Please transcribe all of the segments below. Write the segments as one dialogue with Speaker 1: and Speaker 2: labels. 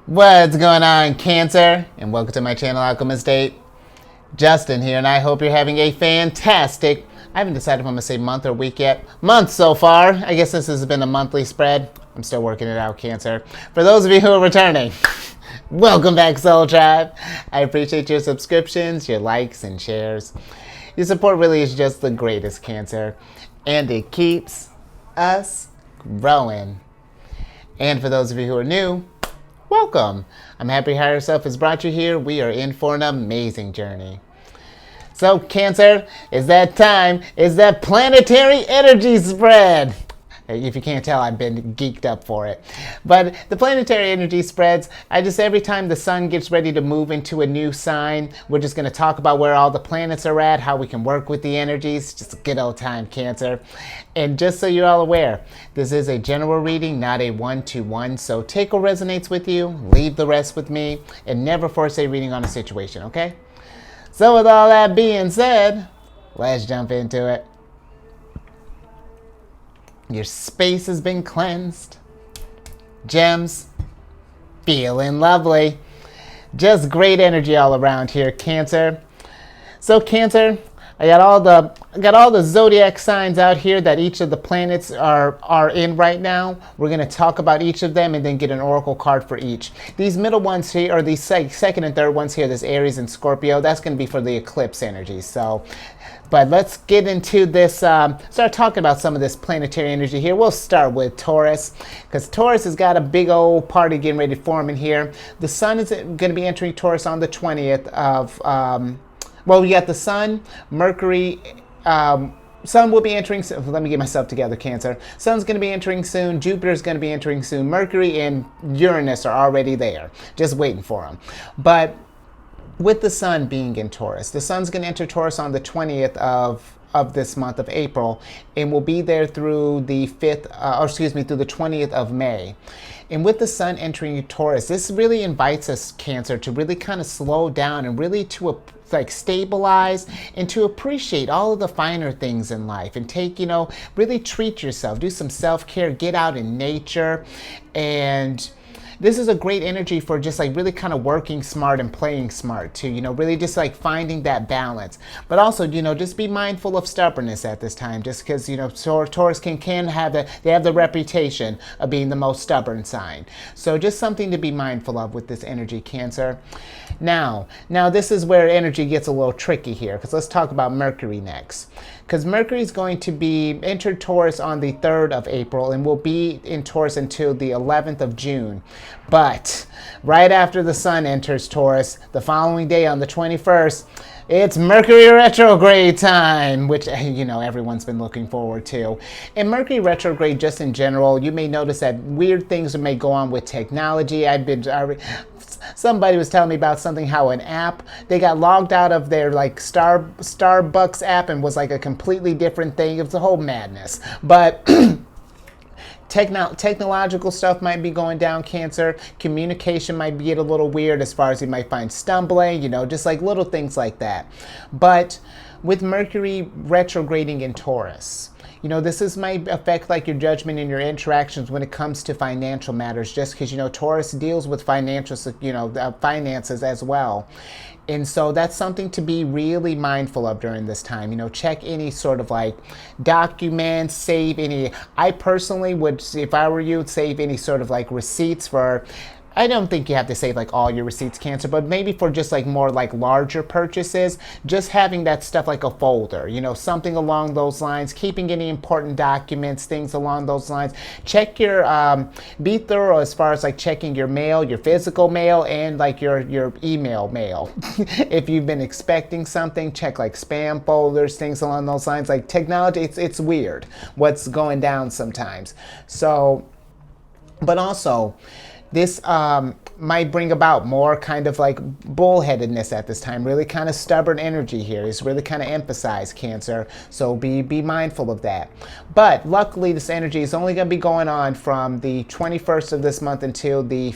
Speaker 1: What's going on, Cancer? And welcome to my channel, Alchemist. Justin here, and I hope you're having a fantastic, I haven't decided if I'm going to say month or week yet. Month so far. I guess this has been a monthly spread. I'm still working it out, Cancer. For those of you who are returning, welcome back, Soul Tribe. I appreciate your subscriptions, your likes, and shares. Your support really is just the greatest, Cancer. And it keeps us growing. And for those of you who are new, welcome. I'm happy Higher Self has brought you here. We are in for an amazing journey. So, Cancer, it's that time. It's that planetary energy spread. If you can't tell, I've been geeked up for it. But the planetary energy spreads, every time the sun gets ready to move into a new sign, we're just going to talk about where all the planets are at, how we can work with the energies. Just a good old time, Cancer. And just so you're all aware, this is a general reading, not a one-to-one. So take what resonates with you, leave the rest with me, and never force a reading on a situation, okay? So with all that being said, let's jump into it. Your space has been cleansed. Gems, feeling lovely. Just great energy all around here, Cancer. So, Cancer, I got all the zodiac signs out here that each of the planets are in right now. We're going to talk about each of them and then get an oracle card for each. These middle ones here, or these second and third ones here, this Aries and Scorpio, that's going to be for the eclipse energy. So, but let's get into this, start talking about some of this planetary energy here. We'll start with Taurus, because Taurus has got a big old party getting ready to form in here. The sun is going to be entering Taurus on the 20th of, well, we got the sun, Mercury, sun will be entering, let me get myself together, Cancer. Sun's going to be entering soon, Jupiter's going to be entering soon, Mercury and Uranus are already there, just waiting for them. But with the sun being in Taurus, the sun's going to enter Taurus on the 20th of this month of April and will be there through the 5th, through the 20th of May. And with the sun entering Taurus, this really invites us, Cancer, to really kind of slow down and really to stabilize and to appreciate all of the finer things in life and take, really treat yourself, do some self-care, get out in nature. And this is a great energy for just really kind of working smart and playing smart too, really just finding that balance. But also, just be mindful of stubbornness at this time, just because, Taurus can have they have the reputation of being the most stubborn sign. So just something to be mindful of with this energy, Cancer. Now this is where energy gets a little tricky here, because let's talk about Mercury next. Because Mercury is going to be entered Taurus on the 3rd of April and will be in Taurus until the 11th of June. But right after the sun enters Taurus, the following day on the 21st, it's Mercury retrograde time, which, everyone's been looking forward to. And Mercury retrograde, just in general, you may notice that weird things may go on with technology. Somebody was telling me about something, how an app, they got logged out of their Starbucks app and was a completely different thing. It was a whole madness. But technological stuff might be going down, Cancer. Communication might get a little weird as far as you might find stumbling, just little things like that. But with Mercury retrograding in Taurus, this might affect your judgment and your interactions when it comes to financial matters, just because, Taurus deals with finances as well. And so that's something to be really mindful of during this time. Check any sort of documents, save any. I personally would, if I were you, save any sort of receipts for. I don't think you have to save all your receipts, Cancer, but maybe for just more larger purchases, just having that stuff a folder, something along those lines, keeping any important documents, things along those lines. Check your, be thorough as far as checking your mail, your physical mail, and your email mail. If you've been expecting something, check spam folders, things along those lines. Technology, it's weird what's going down sometimes. So, but also, this might bring about more kind of bullheadedness at this time. Really kind of stubborn energy here is really kind of emphasized, Cancer. So be mindful of that. But luckily, this energy is only going to be going on from the 21st of this month until the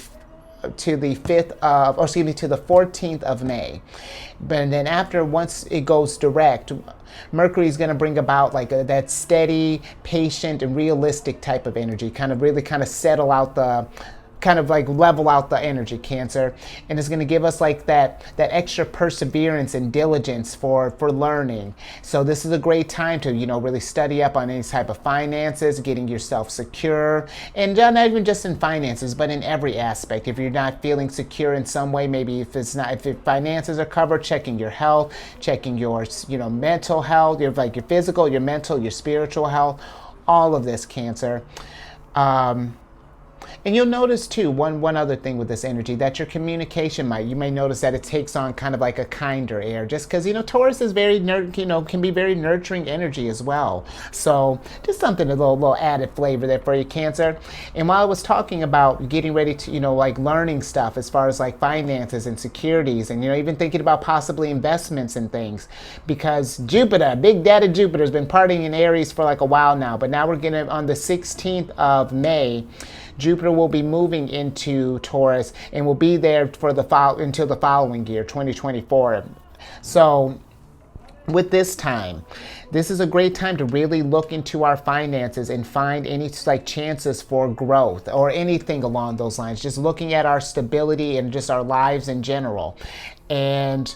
Speaker 1: 5th of, or excuse me, to the 14th of May. But then once it goes direct, Mercury is going to bring about that steady, patient, and realistic type of energy. Really kind of settle out kind of like level out the energy, Cancer, and it's going to give us like that extra perseverance and diligence for learning. So this is a great time to, you know, really study up on any type of finances, getting yourself secure, and not even just in finances, but in every aspect. If you're not feeling secure in some way, maybe if your finances are covered, checking your health, checking your, you know, mental health, your physical, your mental, your spiritual health, all of this, Cancer. And you'll notice too, one other thing with this energy, that your communication you may notice that it takes on kind of like a kinder air, just because, you know, Taurus is very, can be very nurturing energy as well. So just something, a little added flavor there for you, Cancer. And while I was talking about getting ready to, you know, like learning stuff as far as like finances and securities, and, you know, even thinking about possibly investments and things, because Jupiter, Big Daddy Jupiter, has been partying in Aries for like a while now, but now we're getting on the 16th of May. Jupiter will be moving into Taurus and will be there for until the following year, 2024. So with this time, this is a great time to really look into our finances and find any like chances for growth or anything along those lines. Just looking at our stability and just our lives in general. And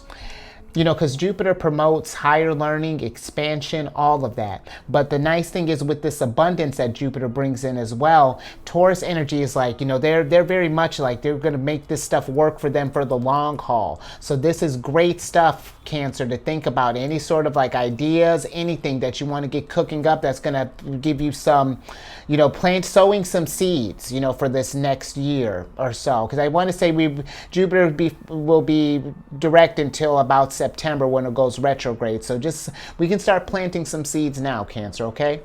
Speaker 1: you know, because Jupiter promotes higher learning, expansion, all of that. But the nice thing is with this abundance that Jupiter brings in as well, Taurus energy is like, you know, they're very much like they're going to make this stuff work for them for the long haul. So this is great stuff, Cancer, to think about any sort of like ideas, anything that you want to get cooking up that's going to give you some, you know, sowing some seeds, you know, for this next year or so. Because I want to say Jupiter will be direct until about September when it goes retrograde. So just we can start planting some seeds now, Cancer, okay?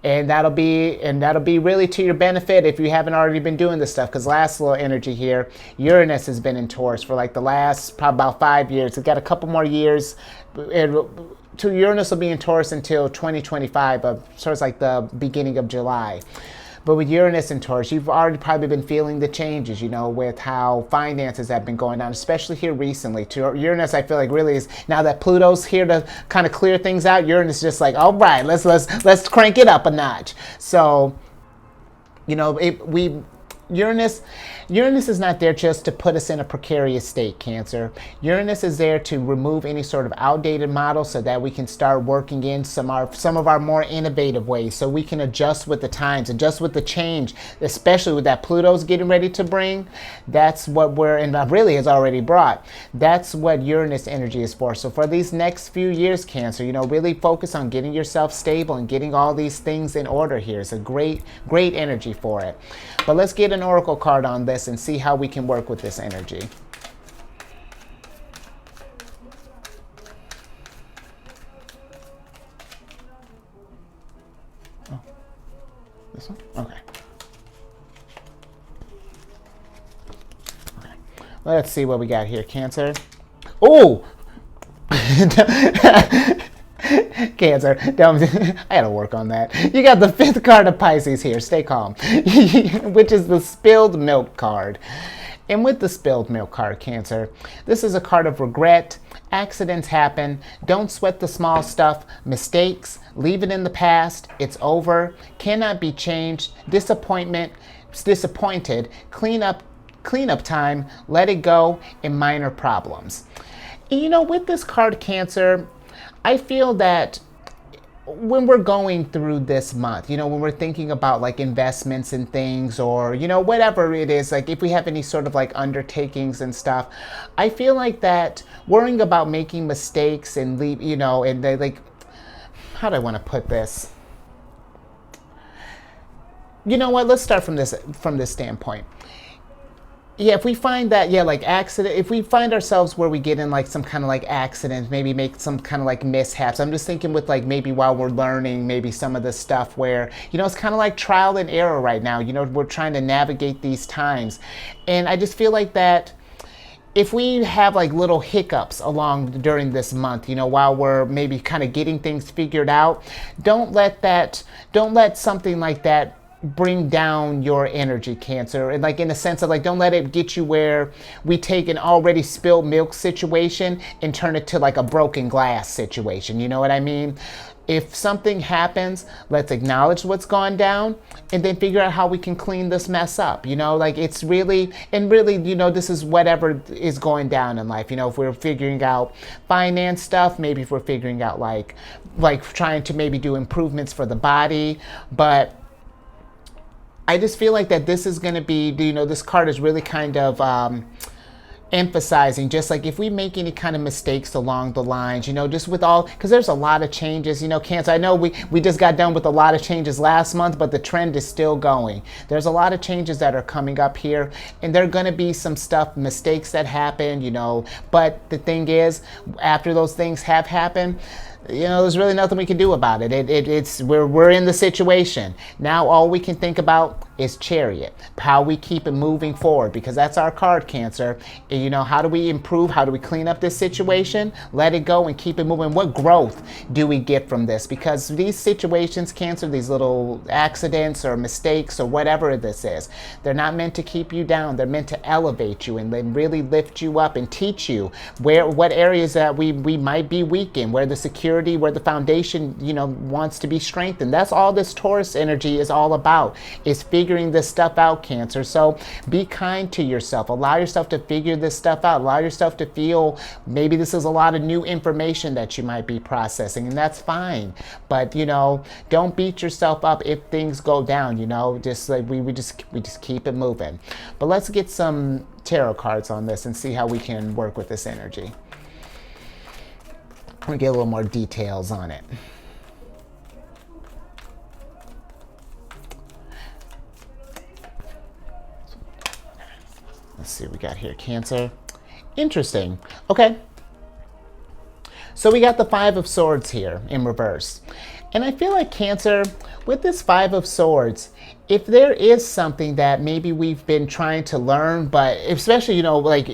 Speaker 1: And that'll be really to your benefit if you haven't already been doing this stuff. Because last little energy here, Uranus has been in Taurus for like the last probably about 5 years. It's got a couple more years. Uranus will be in Taurus until 2025, sort of like the beginning of July. But with Uranus and Taurus, you've already probably been feeling the changes, you know, with how finances have been going on, especially here recently. To Uranus, I feel like really is, now that Pluto's here to kind of clear things out, Uranus is just like, all right, let's crank it up a notch. So, you know, Uranus is not there just to put us in a precarious state, Cancer. Uranus is there to remove any sort of outdated model so that we can start working in some of our more innovative ways, so we can adjust with the times, adjust with the change, especially with that Pluto's getting ready to bring. That's what really has already brought. That's what Uranus energy is for. So for these next few years, Cancer, you know, really focus on getting yourself stable and getting all these things in order here. It's a great energy for it. But let's get an oracle card on this and see how we can work with this energy. Oh, this one? Okay. Let's see what we got here, Cancer. Oh! Cancer, I had to work on that. You got the 5th card of Pisces here. Stay calm. Which is the spilled milk card. And with the spilled milk card, Cancer, this is a card of regret. Accidents happen. Don't sweat the small stuff. Mistakes, leave it in the past. It's over. Cannot be changed. Disappointed. Cleanup time. Let it go. And minor problems. And you know, with this card, Cancer, I feel that when we're going through this month, you know, when we're thinking about like investments and things, or, you know, whatever it is, like if we have any sort of like undertakings and stuff, I feel like that worrying about making mistakes and you know, and like, how do I want to put this? You know what? Let's start from this standpoint. Yeah, if we find that, if we find ourselves where we get in like some kind of like accident, maybe make some kind of like mishaps. I'm just thinking with like maybe while we're learning, maybe some of the stuff where, you know, it's kind of like trial and error right now. You know, we're trying to navigate these times. And I just feel like that if we have like little hiccups during this month, you know, while we're maybe kind of getting things figured out, don't let something like that bring down your energy, Cancer. And like in the sense of like, don't let it get you where we take an already spilled milk situation and turn it to like a broken glass situation. You know what I mean? If something happens, let's acknowledge what's gone down and then figure out how we can clean this mess up. You know, like it's really, and really, you know, this is whatever is going down in life. You know, if we're figuring out finance stuff, maybe if we're figuring out like trying to maybe do improvements for the body. But I just feel like that this is going to be, you know, this card is really kind of emphasizing just like if we make any kind of mistakes along the lines, you know, just with all, because there's a lot of changes, you know, Cancer. I know we just got done with a lot of changes last month, but the trend is still going. There's a lot of changes that are coming up here, and there are going to be some mistakes that happen, you know, but the thing is, after those things have happened, you know, there's really nothing we can do about it. We're in the situation. Now all we can think about is Chariot, how we keep it moving forward, because that's our card, Cancer. You know, how do we improve? How do we clean up this situation? Let it go and keep it moving. What growth do we get from this? Because these situations, Cancer, these little accidents or mistakes or whatever this is, they're not meant to keep you down. They're meant to elevate you and then really lift you up and teach you what areas that we might be weak in, where the security, where the foundation, you know, wants to be strengthened. That's all this Taurus energy is all about, is figuring this stuff out, Cancer. So be kind to yourself. Allow yourself to figure this stuff out. Allow yourself to feel maybe this is a lot of new information that you might be processing, and that's fine. But, you know, don't beat yourself up if things go down, you know, just like we just keep it moving. But let's get some tarot cards on this and see how we can work with this energy. I'm gonna get a little more details on it. Let's see what we got here, Cancer. Interesting. Okay. So we got the Five of Swords here in reverse. And I feel like, Cancer, with this Five of Swords, if there is something that maybe we've been trying to learn, but especially, you know, like,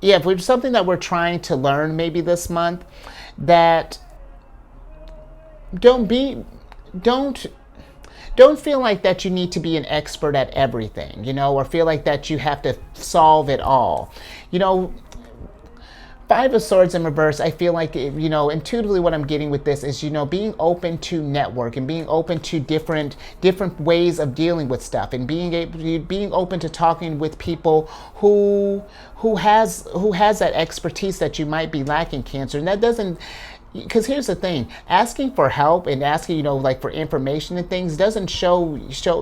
Speaker 1: yeah, if it's something that we're trying to learn maybe this month, that don't feel like that you need to be an expert at everything, you know, or feel like that you have to solve it all. You know, Five of Swords in reverse, I feel like, you know, intuitively what I'm getting with this is, you know, being open to network and being open to different ways of dealing with stuff, and being open to talking with people who has that expertise that you might be lacking, Cancer. And that doesn't, because here's the thing, asking for help and asking, you know, like for information and things doesn't show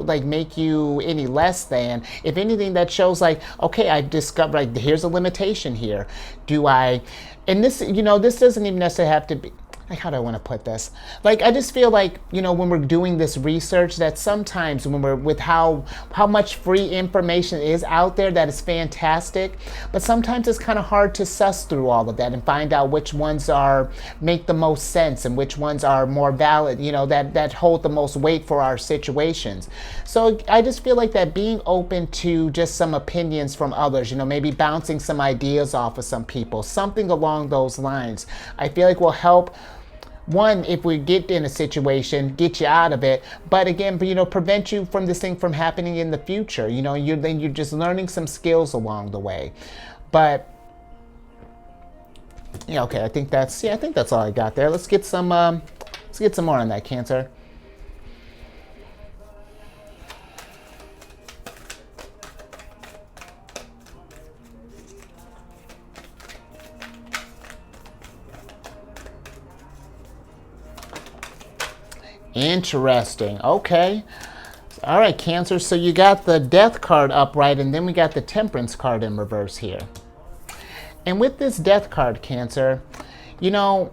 Speaker 1: like make you any less than. If anything, that shows like, okay, I discovered, like, here's a limitation here. And this, you know, this doesn't even necessarily have to be, like, how do I want to put this? Like, I just feel like, you know, when we're doing this research, that sometimes when we're with how much free information is out there, that is fantastic, but sometimes it's kind of hard to suss through all of that and find out which ones make the most sense and which ones are more valid, you know, that hold the most weight for our situations. So I just feel like that being open to just some opinions from others, you know, maybe bouncing some ideas off of some people, something along those lines, I feel like will help. One, if we get in a situation, get you out of it, but again, you know, prevent you from this thing from happening in the future. You know, then you're just learning some skills along the way. But yeah, okay, I think that's all I got there. Let's get some more on that, Cancer. Interesting. Okay. All right, Cancer. So you got the Death card upright, and then we got the Temperance card in reverse here. And with this Death card, Cancer, you know,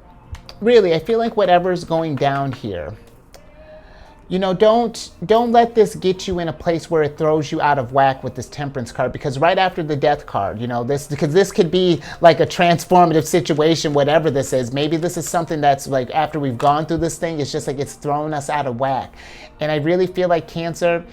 Speaker 1: really, I feel like whatever's going down here, you know, don't let this get you in a place where it throws you out of whack with this Temperance card, because right after the Death card, you know, because this could be like a transformative situation, whatever this is. Maybe this is something that's like after we've gone through this thing, it's just like it's thrown us out of whack. And I really feel like, Cancer,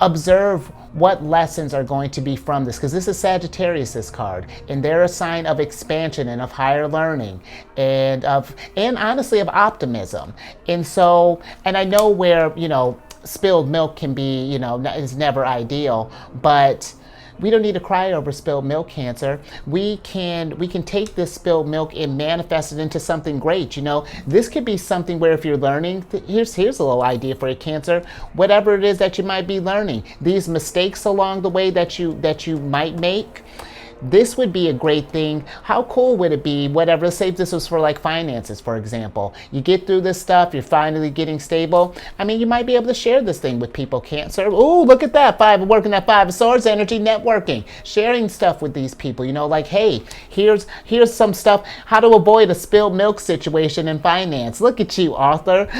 Speaker 1: observe what lessons are going to be from this, because this is Sagittarius, this card, and they're a sign of expansion and of higher learning and honestly of optimism. And so, and I know where, you know, spilled milk can be, is never ideal, but we don't need to cry over spilled milk, Cancer. We can take this spilled milk and manifest it into something great. This could be something where if you're learning, here's a little idea for you, Cancer. Whatever it is that you might be learning, these mistakes along the way that you might make, this would be a great thing. How cool would it be? Whatever, let's say if this was for like finances, for example. You get through this stuff, you're finally getting stable. I mean, you might be able to share this thing with people, Cancer. Ooh, look at that, working that Five of Swords energy, networking, sharing stuff with these people. Like, hey, here's some stuff, how to avoid a spilled milk situation in finance. Look at you, author.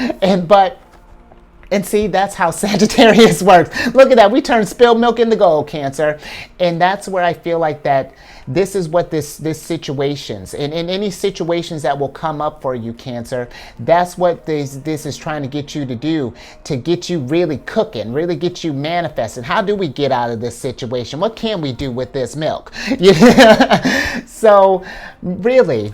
Speaker 1: And see, that's how Sagittarius works. Look at that. We turn spilled milk into gold, Cancer. And that's where I feel like that this is what this situations, and in any situations that will come up for you, Cancer, that's what this is trying to get you to do, to get you really cooking, really get you manifesting. How do we get out of this situation? What can we do with this milk? So, really,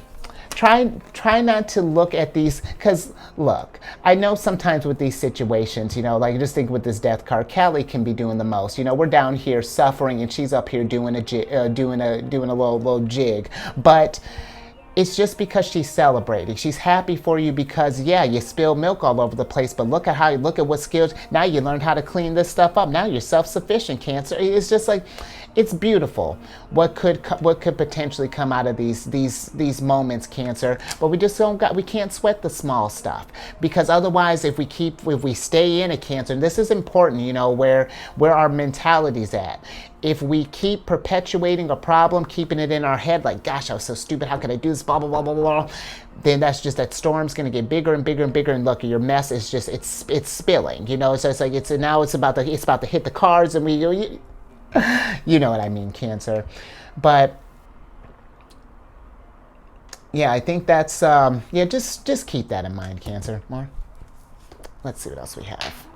Speaker 1: try not to look at these, because look, I know sometimes with these situations, like just think with this death card, Kelly can be doing the most. We're down here suffering and she's up here doing a little jig, but it's just because she's celebrating. She's happy for you because, yeah, you spilled milk all over the place, but look at what skills. Now you learned how to clean this stuff up. Now you're self-sufficient, Cancer. It's just like, it's beautiful what could potentially come out of these moments, Cancer. But we can't sweat the small stuff, because otherwise if we stay in it, Cancer, and this is important, where our mentality's at. If we keep perpetuating a problem, keeping it in our head, like, gosh, I was so stupid, how could I do this, blah, blah, blah, blah, blah, then that's just, that storm's going to get bigger and bigger and bigger, and look, your mess is just, it's spilling, so it's like, now it's about to hit the cards, and you know what I mean, Cancer. But yeah, I think that's, just keep that in mind, Cancer. More. Let's see what else we have.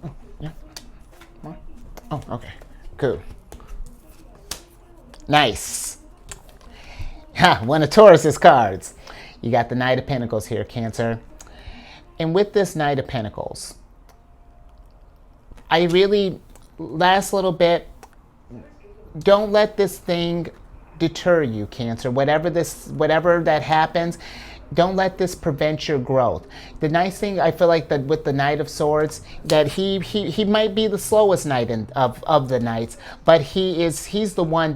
Speaker 1: Oh, yeah. More. Oh, okay. Cool. Nice. One of Taurus's cards. You got the Knight of Pentacles here, Cancer. And with this Knight of Pentacles, I really, last little bit, don't let this thing deter you, Cancer. Whatever that happens, don't let this prevent your growth. The nice thing, I feel like, that with the Knight of Swords, that he might be the slowest knight of the knights, but he's the one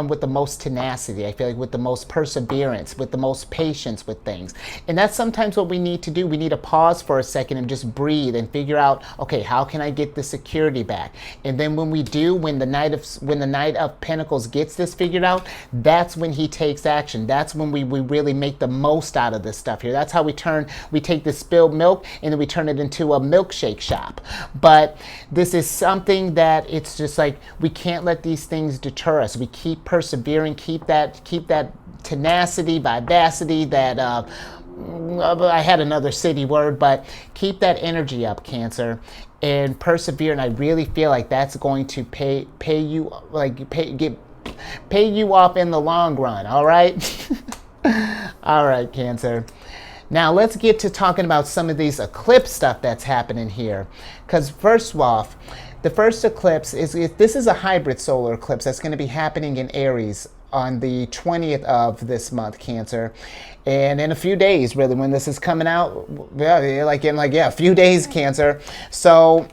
Speaker 1: with the most tenacity. I feel like with the most perseverance, with the most patience with things. And that's sometimes what we need to do. We need to pause for a second and just breathe and figure out, okay, how can I get the security back? And then when the Knight of Pentacles gets this figured out, that's when he takes action. That's when we really make the most out of this stuff here. That's how we take this spilled milk and then we turn it into a milkshake shop. But this is something that it's just like, we can't let these things deter us. We keep persevering, keep that tenacity, vivacity, that I had another city word, but keep that energy up, Cancer, and persevere. And I really feel like that's going to pay you off in the long run. All right. All right, Cancer. Now let's get to talking about some of these eclipse stuff that's happening here. Because first off, the first eclipse this is a hybrid solar eclipse that's going to be happening in Aries on the 20th of this month, Cancer. And in a few days, really, when this is coming out, a few days, Cancer. So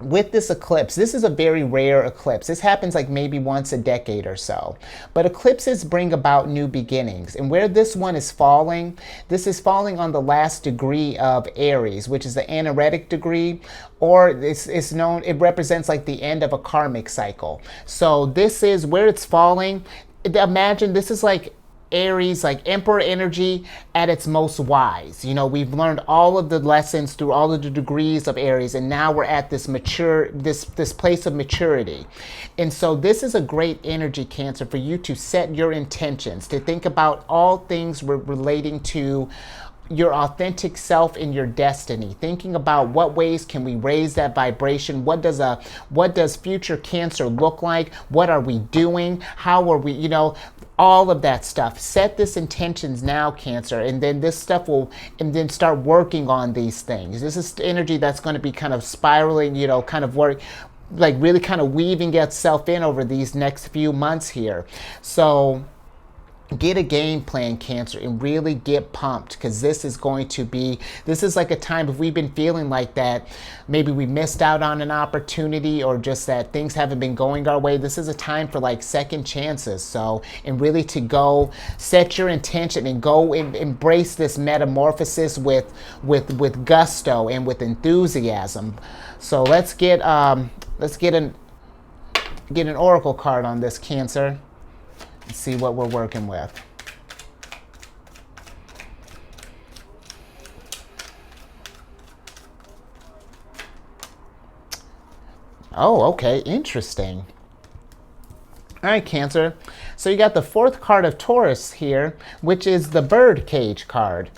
Speaker 1: with this eclipse, this is a very rare eclipse. This happens like maybe once a decade or so. But eclipses bring about new beginnings. And where this one is falling, this is falling on the last degree of Aries, which is the anaretic degree, or it represents like the end of a karmic cycle. So this is where it's falling. Imagine this is like Aries, like Emperor energy at its most wise. We've learned all of the lessons through all of the degrees of Aries, and now we're at this this place of maturity. And so this is a great energy, Cancer, for you to set your intentions, to think about all things relating to your authentic self in your destiny, thinking about what ways can we raise that vibration, what does future Cancer look like, what are we doing, how are we, all of that stuff. Set this intentions now, Cancer, and then this stuff will, and then start working on these things. This is energy that's going to be kind of spiraling, kind of work, like really kind of weaving itself in over these next few months here. So get a game plan, Cancer, and really get pumped, because this is like a time, if we've been feeling like that, maybe we missed out on an opportunity, or just that things haven't been going our way, this is a time for like second chances. So, and really to go set your intention and go and embrace this metamorphosis with gusto and with enthusiasm. So let's get an oracle card on this, Cancer. See what we're working with. Oh, okay, interesting. All right, Cancer. So you got the fourth card of Taurus here, which is the bird cage card.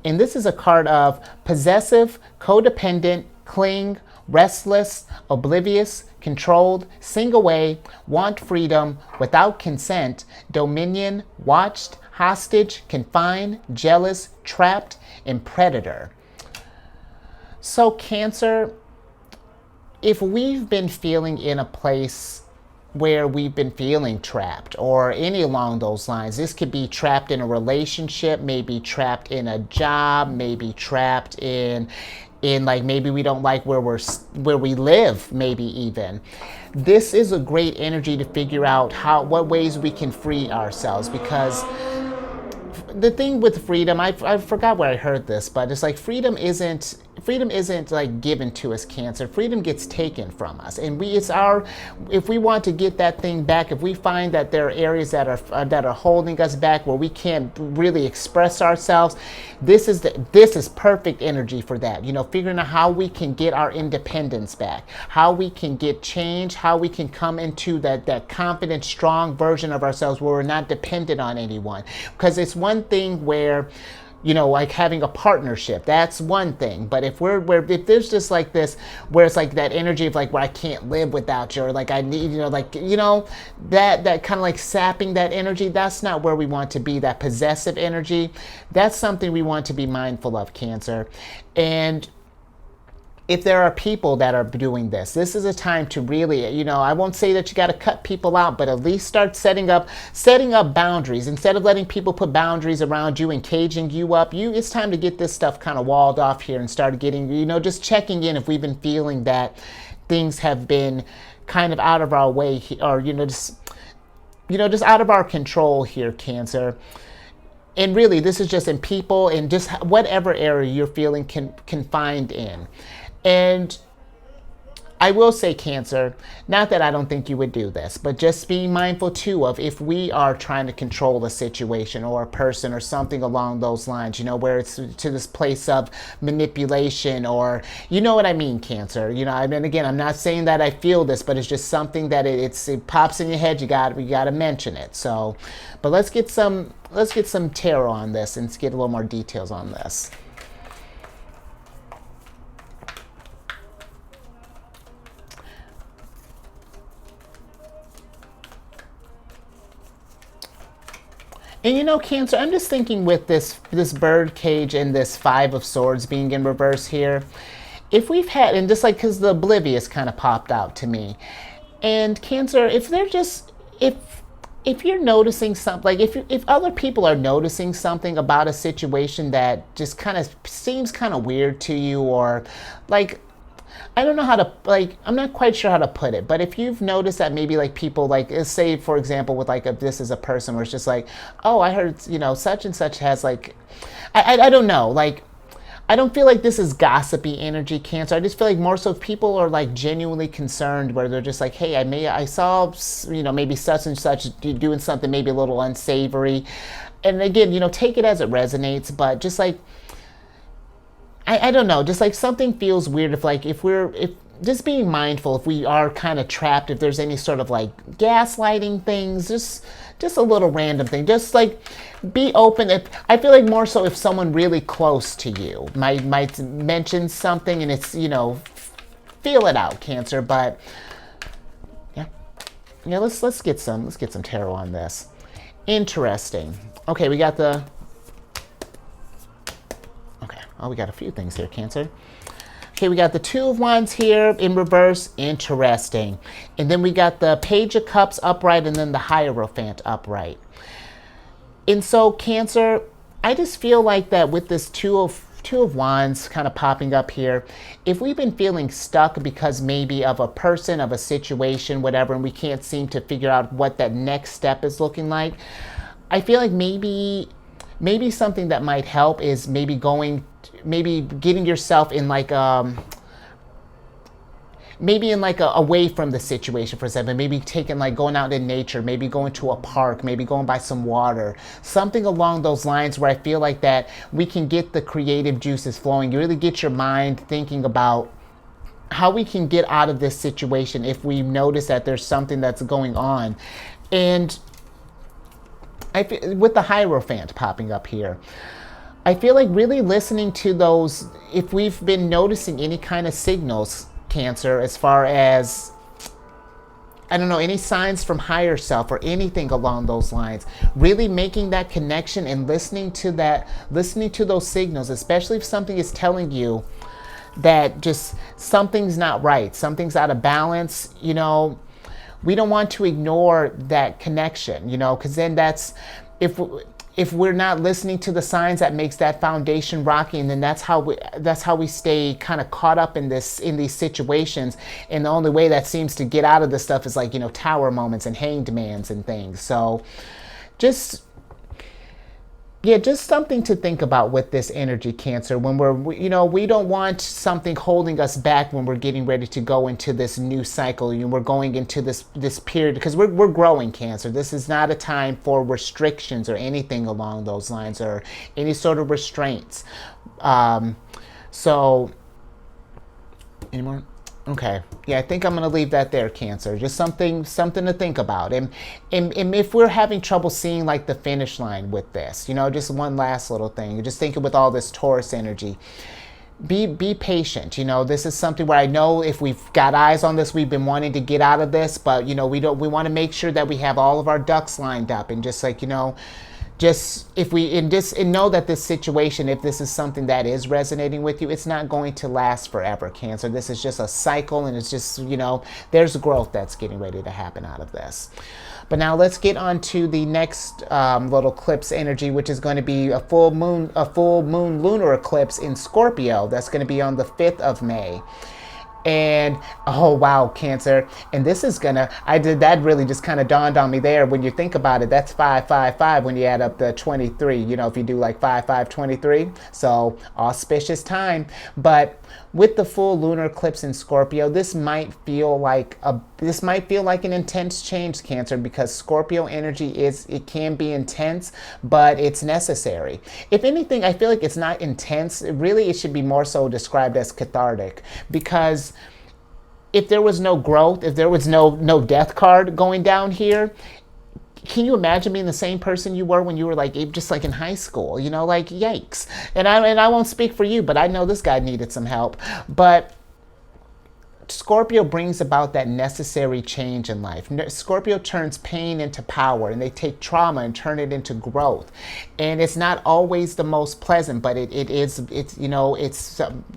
Speaker 1: And this is a card of possessive, codependent, cling, restless, oblivious, controlled, sing away, want freedom, without consent, dominion, watched, hostage, confined, jealous, trapped, and predator. So Cancer, if we've been feeling in a place where we've been feeling trapped, or any along those lines, this could be trapped in a relationship, maybe trapped in a job, maybe trapped in like, maybe we don't like where we live, maybe even. This is a great energy to figure out what ways we can free ourselves, because the thing with freedom, I forgot where I heard this, but it's like freedom isn't like given to us, Cancer. Freedom gets taken from us, and if we want to get that thing back, if we find that there are areas that are holding us back, where we can't really express ourselves, this is perfect energy for that. Figuring out how we can get our independence back, how we can get change, how we can come into that confident, strong version of ourselves where we're not dependent on anyone. Because it's one thing where, like having a partnership, that's one thing. But if there's just like this, where it's like that energy of like, where I can't live without you, or like I need, that kind of like sapping that energy, that's not where we want to be. That possessive energy, that's something we want to be mindful of, Cancer. And if there are people that are doing this is a time to really, I won't say that you got to cut people out, but at least start setting up boundaries. Instead of letting people put boundaries around you and caging you up, it's time to get this stuff kind of walled off here and start getting, just checking in if we've been feeling that things have been kind of out of our way, or, just out of our control here, Cancer. And really, this is just in people and just whatever area you're feeling confined in. And I will say, Cancer, not that I don't think you would do this, but just be mindful too of if we are trying to control a situation or a person or something along those lines, where it's to this place of manipulation, or, you know what I mean, Cancer. I mean, again, I'm not saying that I feel this, but it's just something that it pops in your head. You got to mention it. So, but let's get some tarot on this and get a little more details on this. And Cancer, I'm just thinking with this bird cage and this Five of Swords being in reverse here, if we've had, and just like, because the oblivious kind of popped out to me, and Cancer, if you're noticing something, like if other people are noticing something about a situation that just kind of seems kind of weird to you, or like, I don't know how to, like, I'm not quite sure how to put it, but if you've noticed that maybe like people, like, say for example with like this is a person where it's just like, oh, I heard, such and such has like, I don't know, like, I don't feel like this is gossipy energy, Cancer. I just feel like more so people are like genuinely concerned, where they're just like, hey, I saw, maybe such and such doing something maybe a little unsavory. And again, take it as it resonates, but just like, I don't know, just like something feels weird if just being mindful if we are kind of trapped, if there's any sort of like gaslighting things, just a little random thing, just like be open. If I feel like more so if someone really close to you might mention something, and it's, you know, feel it out, Cancer. But yeah, let's get some tarot on this. Interesting. Okay, we got the. Okay, oh, we got a few things here, Cancer. Okay, we got the Two of Wands here in reverse. Interesting. And then we got the Page of Cups upright, and then the Hierophant upright. And so, Cancer, I just feel like that with this Two of Wands kind of popping up here, if we've been feeling stuck because maybe of a person, of a situation, whatever, and we can't seem to figure out what that next step is looking like, I feel like maybe something that might help is maybe getting yourself in like away from the situation for a second, maybe going out in nature, maybe going to a park, maybe going by some water, something along those lines where I feel like that we can get the creative juices flowing. You really get your mind thinking about how we can get out of this situation if we notice that there's something that's going on. And I feel, with the Hierophant popping up here, I feel like really listening to those, if we've been noticing any kind of signals, Cancer, as far as, I don't know, any signs from higher self or anything along those lines, really making that connection and listening to those signals, especially if something is telling you that just something's not right, something's out of balance, you know, we don't want to ignore that connection, you know, because then that's, if we're not listening to the signs, that makes that foundation rocky, and then that's how we stay kind of caught up in these situations. And the only way that seems to get out of this stuff is like, you know, tower moments and hanged mans and things. So just something to think about with this energy, Cancer, when we don't want something holding us back when we're getting ready to go into this new cycle. You know, we're going into this period because we're growing, Cancer. This is not a time for restrictions or anything along those lines, or any sort of restraints. So, any more? Okay. Yeah, I think I'm going to leave that there, Cancer. Just something to think about. And if we're having trouble seeing like the finish line with this, you know, just one last little thing. Just thinking with all this Taurus energy, be patient. You know, this is something where I know if we've got eyes on this, we've been wanting to get out of this, but you know, we want to make sure that we have all of our ducks lined up, and just like, you know, just and know that this situation, if this is something that is resonating with you, it's not going to last forever, Cancer. This is just a cycle, and it's just, you know, there's growth that's getting ready to happen out of this. But now let's get on to the next little eclipse energy, which is going to be a full moon lunar eclipse in Scorpio. That's going to be on the 5th of May. And oh wow, Cancer, and this is that really just kind of dawned on me there. When you think about it, that's 555 when you add up the 23, you know, if you do like 5523. So auspicious time. But with the full lunar eclipse in Scorpio, this might feel like an intense change, Cancer, because Scorpio energy it can be intense, but it's necessary. If anything, I feel like it's not intense. It should be more so described as cathartic, because if there was no growth, if there was no death card going down here, can you imagine being the same person you were when you were like just like in high school? You know, like yikes. And I won't speak for you, but I know this guy needed some help. But Scorpio brings about that necessary change in life. Scorpio turns pain into power, and they take trauma and turn it into growth. And it's not always the most pleasant, but it's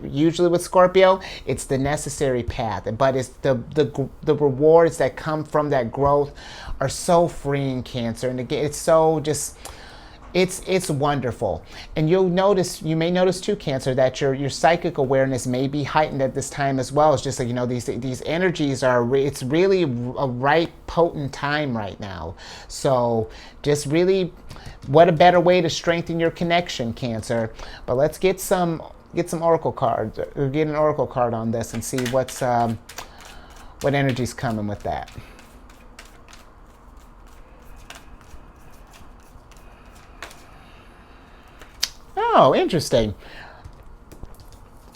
Speaker 1: usually with Scorpio, it's the necessary path. But it's the rewards that come from that growth are so freeing, Cancer. And again, it's so just, it's wonderful. And you may notice too, Cancer, that your psychic awareness may be heightened at this time as well. It's just like, you know, these energies it's really a right potent time right now. So just really, what a better way to strengthen your connection, Cancer. But let's get some oracle cards, or get an oracle card on this and see what energy's coming with that. Oh, interesting.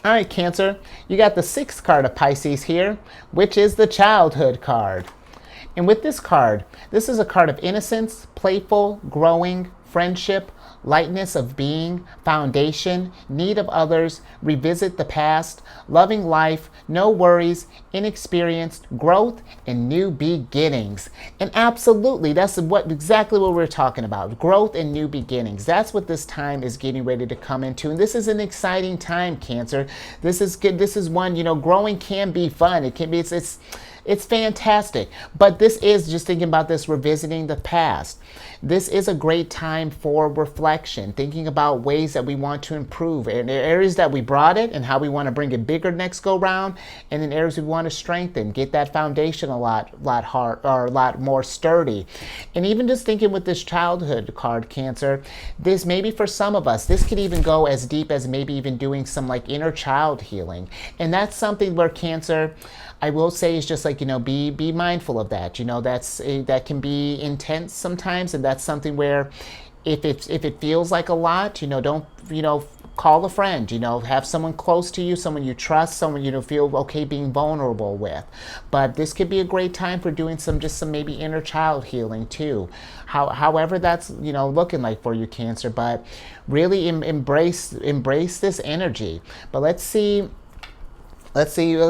Speaker 1: All right, Cancer, you got the 6th card of Pisces here, which is the childhood card. And with this card, this is a card of innocence, playful, growing, friendship, lightness of being, foundation, need of others, revisit the past, loving life, no worries, inexperienced, growth, and new beginnings. And absolutely, that's exactly what we're talking about. Growth and new beginnings. That's what this time is getting ready to come into. And this is an exciting time, Cancer. This is good. This is one, growing can be fun. It can be, it's fantastic. But this is, just thinking about this, revisiting the past. This is a great time for reflection, thinking about ways that we want to improve, and areas that we brought it and how we want to bring it bigger next go round, and in areas we want to strengthen, get that foundation a lot hard, or a lot more sturdy. And even just thinking with this childhood card, Cancer, this maybe for some of us, this could even go as deep as maybe even doing some like inner child healing. And that's something where, Cancer, I will say, is just like, be mindful of that. That can be intense sometimes, and that's something where if it feels like a lot, don't, call a friend, have someone close to you, someone you trust, someone feel okay being vulnerable with. But this could be a great time for doing some maybe inner child healing too. However that's, looking like for you, Cancer, but really embrace this energy. But let's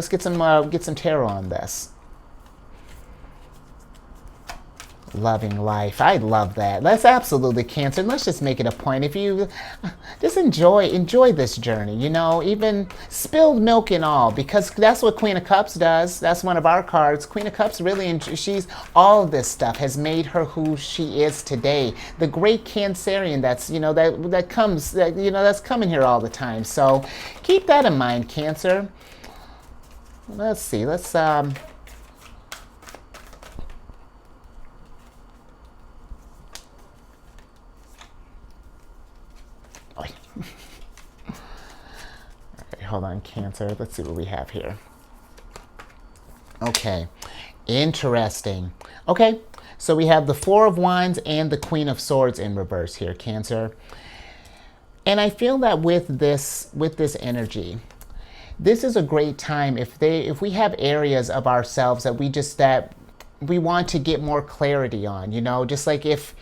Speaker 1: get some tarot on this. Loving life. I love that. Let's absolutely, Cancer. Let's just make it a point. If you just enjoy this journey, even spilled milk and all, because that's what Queen of Cups does. That's one of our cards. Queen of Cups really, all of this stuff has made her who she is today. The great Cancerian that's, that's coming here all the time. So keep that in mind, Cancer. Let's see. Let's hold on, Cancer. Let's see what we have here. Okay, interesting. Okay, so we have the 4 of Wands and the Queen of Swords in reverse here, Cancer. And I feel that with this energy, this is a great time if we have areas of ourselves that we want to get more clarity on, just like if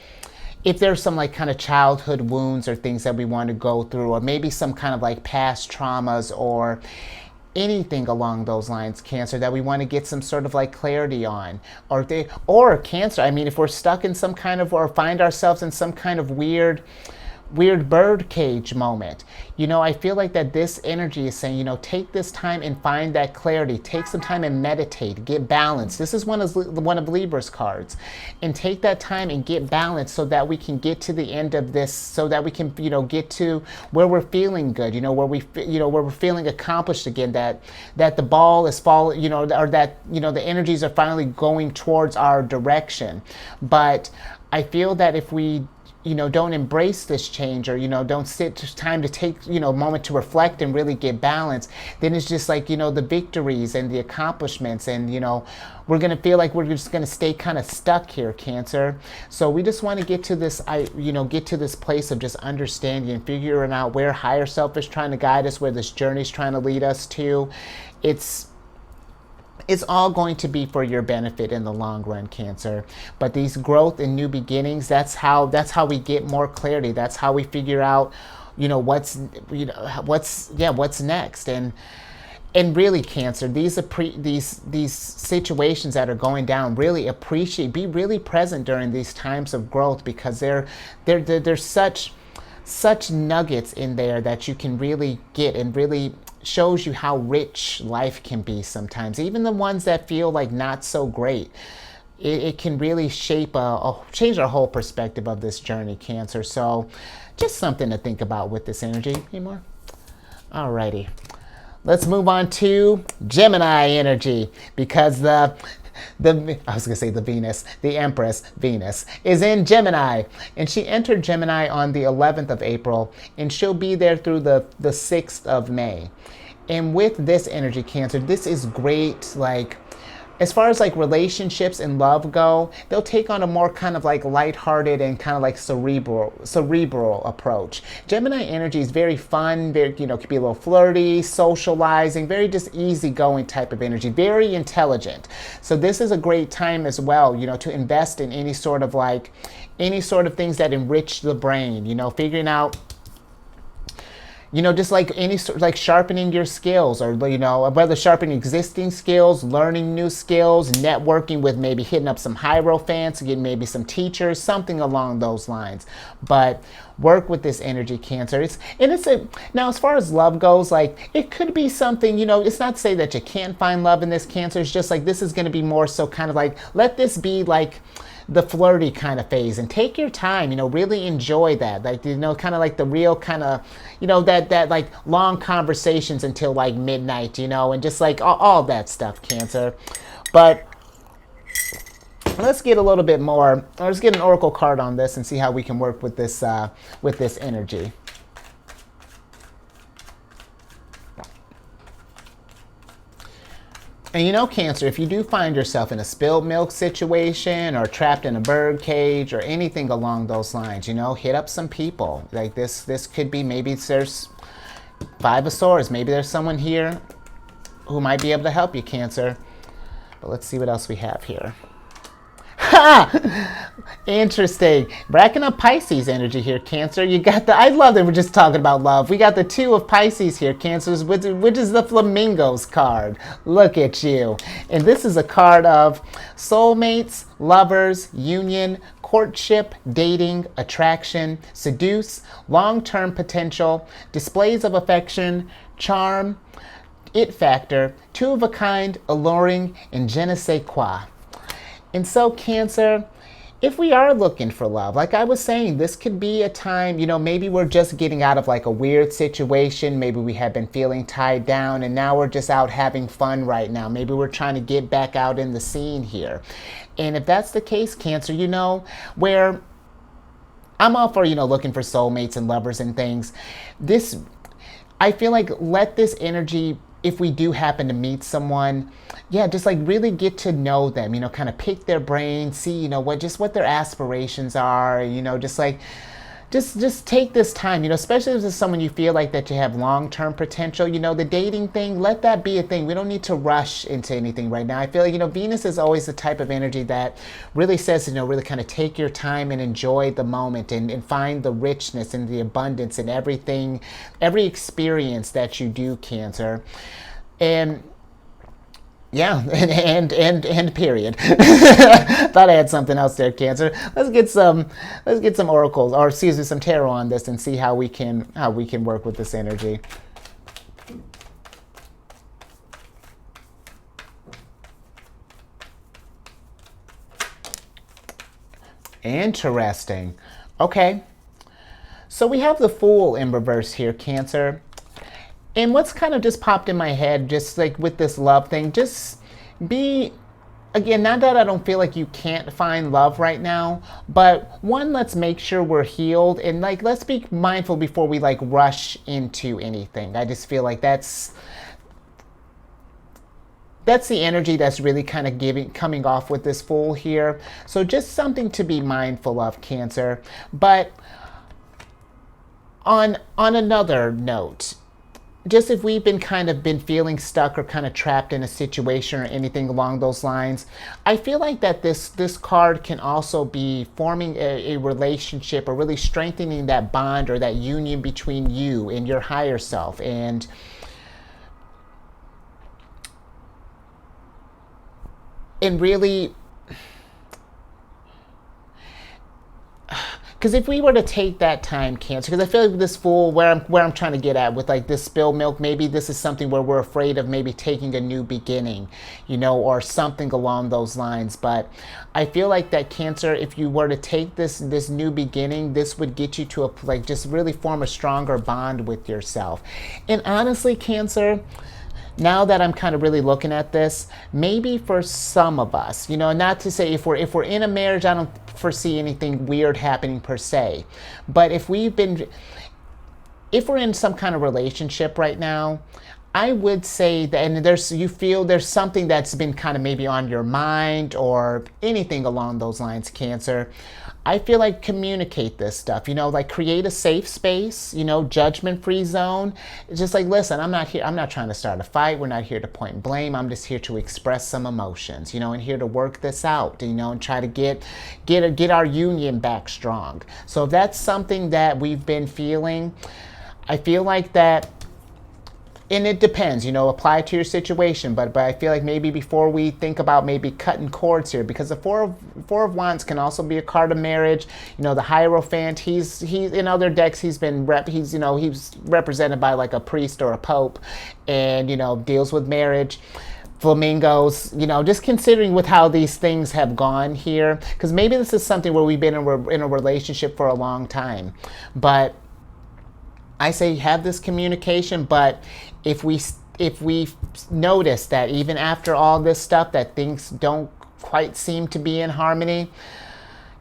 Speaker 1: there's some like kind of childhood wounds or things that we want to go through, or maybe some kind of like past traumas or anything along those lines, Cancer, that we want to get some sort of like clarity on, or Cancer, I mean, if we're stuck in some kind of, or find ourselves in some kind of weird birdcage moment, I feel like that this energy is saying, take this time and find that clarity. Take some time and meditate, get balanced. This is one of Libra's cards, and take that time and get balanced so that we can get to the end of this, so that we can, get to where we're feeling good, where we're feeling accomplished again, that the ball is falling, or that, the energies are finally going towards our direction. But I feel that if we don't embrace this change, or, don't time to take, a moment to reflect and really get balanced, then it's just like, the victories and the accomplishments, and, we're going to feel like we're just going to stay kind of stuck here, Cancer. So we just want to get to this, get to this place of just understanding and figuring out where higher self is trying to guide us, where this journey is trying to lead us to. It's all going to be for your benefit in the long run, Cancer. But these growth and new beginnings, that's how we get more clarity. That's how we figure out, what's next. And really, Cancer, these situations that are going down, really be really present during these times of growth, because there's such nuggets in there that you can really get, and really shows you how rich life can be sometimes, even the ones that feel like not so great. It can really change our whole perspective of this journey, Cancer. So just something to think about with this energy. Any more? Alrighty. Let's move on to Gemini energy, because I was going to say the Empress Venus is in Gemini, and she entered Gemini on the 11th of April, and she'll be there through the 6th of May. And with this energy, Cancer, this is great, like as far as like relationships and love go, they'll take on a more kind of like lighthearted and kind of like cerebral approach. Gemini energy is very fun, very, could be a little flirty, socializing, very just easygoing type of energy, very intelligent. So this is a great time as well, to invest in any sort of things that enrich the brain, figuring out, just like any sort, like sharpening your skills, or, whether sharpening existing skills, learning new skills, networking with, maybe hitting up some hierophants, getting maybe some teachers, something along those lines. But work with this energy, Cancer. Now, as far as love goes, like, it could be something, it's not to say that you can't find love in this, Cancer. It's just like, this is going to be more so kind of like, let this be like the flirty kind of phase, and take your time, really enjoy that, like, kind of like the real kind of, that like long conversations until like midnight, and just like all that stuff, Cancer. But let's get a little bit more, let's get an oracle card on this and see how we can work with this energy. And Cancer, if you do find yourself in a spilled milk situation, or trapped in a bird cage, or anything along those lines, hit up some people. Like this could be, maybe there's Five of Swords. Maybe there's someone here who might be able to help you, Cancer. But let's see what else we have here. Ha! Interesting. Racking up Pisces energy here, Cancer. You got I love that we're just talking about love. We got the Two of Pisces here, Cancer, which is the Flamingos card. Look at you. And this is a card of soulmates, lovers, union, courtship, dating, attraction, seduce, long-term potential, displays of affection, charm, it factor, two of a kind, alluring, and je ne sais quoi. And so, Cancer, if we are looking for love, like I was saying, this could be a time, maybe we're just getting out of like a weird situation. Maybe we have been feeling tied down, and now we're just out having fun right now. Maybe we're trying to get back out in the scene here. And if that's the case, Cancer, where I'm all for, looking for soulmates and lovers and things. I feel like, let this energy, if we do happen to meet someone, just like really get to know them, kind of pick their brain, see, what their aspirations are, just take this time, especially if it's someone you feel like that you have long-term potential, the dating thing, let that be a thing. We don't need to rush into anything right now. I feel like, Venus is always the type of energy that really says, really kind of take your time and enjoy the moment, and find the richness and the abundance in everything, every experience that you do, Cancer. And and period. Thought I had something else there, Cancer. Let's get some oracles, or excuse me, some tarot on this, and see how we can work with this energy. Interesting. Okay. So we have the Fool in reverse here, Cancer. And what's kind of just popped in my head, just like with this love thing, just be, again, not that I don't feel like you can't find love right now, but one, let's make sure we're healed, and like, let's be mindful before we like rush into anything. I just feel like that's the energy that's really kind of coming off with this Fool here. So just something to be mindful of, Cancer. But on another note, just if we've been feeling stuck or kind of trapped in a situation or anything along those lines, I feel like that this card can also be forming a relationship, or really strengthening that bond or that union between you and your higher self. And really, because if we were to take that time, Cancer, because I feel like this Fool, where I'm trying to get at with like this spilled milk, maybe this is something where we're afraid of maybe taking a new beginning, or something along those lines. But I feel like that, Cancer, if you were to take this new beginning, this would get you to just really form a stronger bond with yourself. And honestly, Cancer, now that I'm kind of really looking at this, maybe for some of us, not to say if we're in a marriage, I don't foresee anything weird happening per se. But if we're in some kind of relationship right now, I would say that, and you feel there's something that's been kind of maybe on your mind or anything along those lines, Cancer. I feel like communicate this stuff, like create a safe space, judgment-free zone. It's just like, listen, I'm not trying to start a fight. We're not here to point blame. I'm just here to express some emotions, and here to work this out, and try to get our union back strong. So if that's something that we've been feeling, I feel like that. And it depends, apply it to your situation. But I feel like maybe before we think about maybe cutting cords here, because the Four of Wands can also be a card of marriage. The Hierophant, he's in other decks, he's represented by like a priest or a pope, and deals with marriage. Flamingos, just considering with how these things have gone here, because maybe this is something where we've been in a relationship for a long time, but I say have this communication. But if we notice that even after all this stuff that things don't quite seem to be in harmony,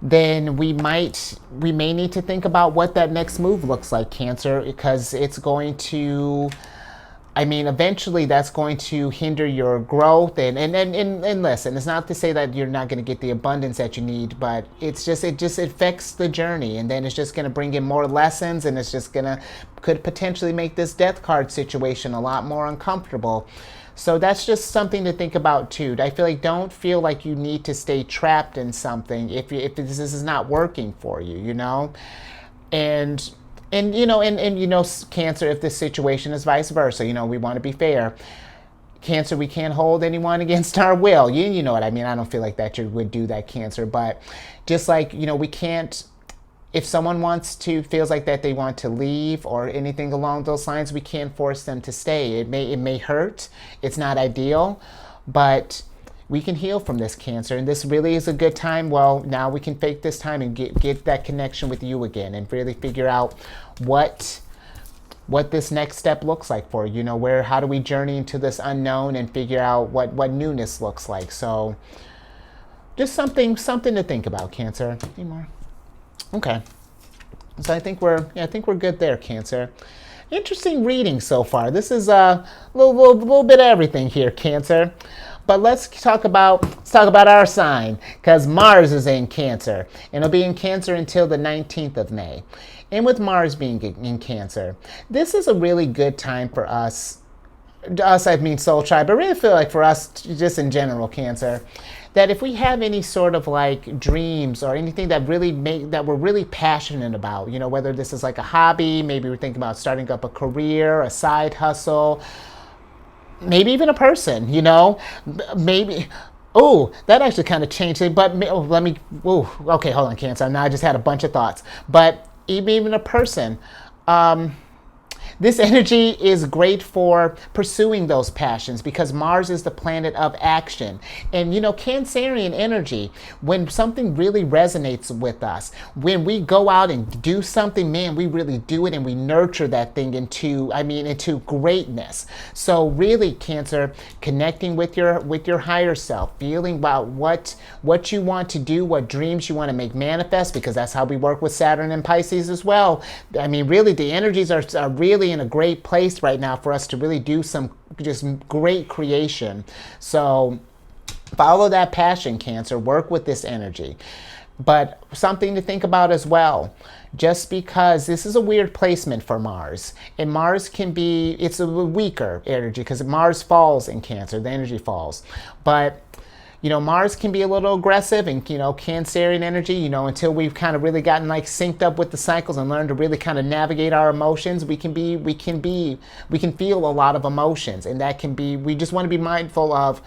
Speaker 1: then we may need to think about what that next move looks like, Cancer, because it's going to, eventually that's going to hinder your growth. And listen, it's not to say that you're not going to get the abundance that you need, but it just affects the journey. And then it's just going to bring in more lessons, and it's just could potentially make this death card situation a lot more uncomfortable. So that's just something to think about too. I feel like don't feel like you need to stay trapped in something if this is not working for you, And Cancer, if this situation is vice versa, we want to be fair. Cancer, we can't hold anyone against our will. You know what I mean? I don't feel like that you would do that, Cancer. But just like, we can't, if someone feels like that they want to leave or anything along those lines, we can't force them to stay. It may hurt. It's not ideal, but we can heal from this, Cancer. And this really is a good time. Well, now we can fake this time and get that connection with you again and really figure out what this next step looks like for you. How do we journey into this unknown and figure out what newness looks like. So just something to think about, Cancer. Any more? Okay. So I think we're good there, Cancer. Interesting reading so far. This is a little bit of everything here, Cancer. But let's talk about our sign, because Mars is in Cancer, and it'll be in Cancer until the 19th of May. And with Mars being in Cancer, this is a really good time for us, Soul Tribe, but I really feel like for us, just in general, Cancer, that if we have any sort of like dreams or anything that we're really passionate about, whether this is like a hobby, maybe we're thinking about starting up a career, a side hustle, maybe even a person, maybe. Oh, that actually kind of changed it. But okay, hold on, Cancer. Now I just had a bunch of thoughts. But even a person. This energy is great for pursuing those passions because Mars is the planet of action. And, Cancerian energy, when something really resonates with us, when we go out and do something, man, we really do it and we nurture that thing into greatness. So really, Cancer, connecting with your higher self, feeling about what you want to do, what dreams you want to make manifest, because that's how we work with Saturn and Pisces as well. Really, the energies are really in a great place right now for us to really do some just great creation. So follow that passion, Cancer. Work with this energy. But something to think about as well, just because this is a weird placement for Mars. And Mars it's a weaker energy because Mars falls in Cancer, the energy falls. But Mars can be a little aggressive and, Cancerian energy, until we've kind of really gotten like synced up with the cycles and learned to really kind of navigate our emotions, we can feel a lot of emotions. And that can be, we just want to be mindful of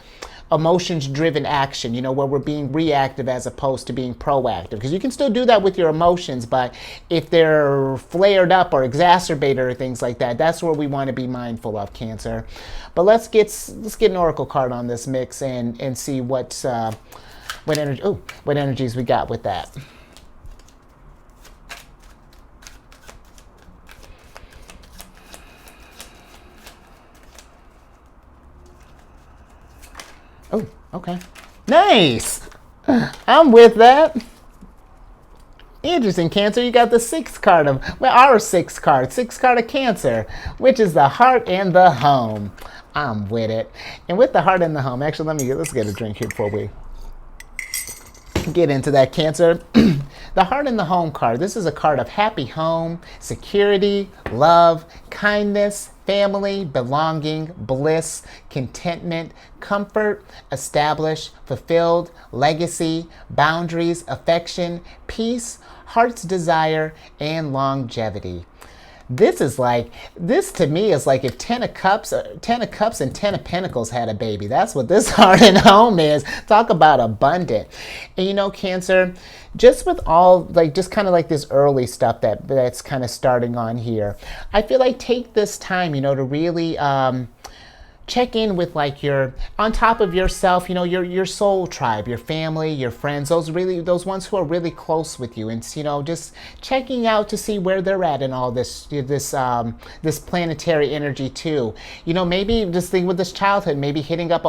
Speaker 1: emotions-driven action, where we're being reactive as opposed to being proactive. Because you can still do that with your emotions, but if they're flared up or exacerbated or things like that, that's where we want to be mindful of, Cancer. But let's get an oracle card on this mix and see what energies we got with that. Oh, okay. Nice! I'm with that. interesting, Cancer. You got the sixth card of, well, our sixth card of Cancer, which is the heart and the home. I'm with it. And with the heart and the home, actually, let's get a drink here before we get into that, Cancer. The heart and the home card. This is a card of happy home, security, love, kindness, family, belonging, bliss, contentment, comfort, established, fulfilled, legacy, boundaries, affection, peace, heart's desire, and longevity. This to me is like if 10 of Cups and 10 of Pentacles had a baby. That's what this heart and home is. Talk about abundant. And you know, Cancer, just with all, just kind of like this early stuff that's kind of starting on here, I feel like take this time, to really check in with on top of yourself, your soul tribe, your family, your friends, those ones who are really close with you, and just checking out to see where they're at in all this planetary energy too. Maybe just think with this childhood, maybe hitting up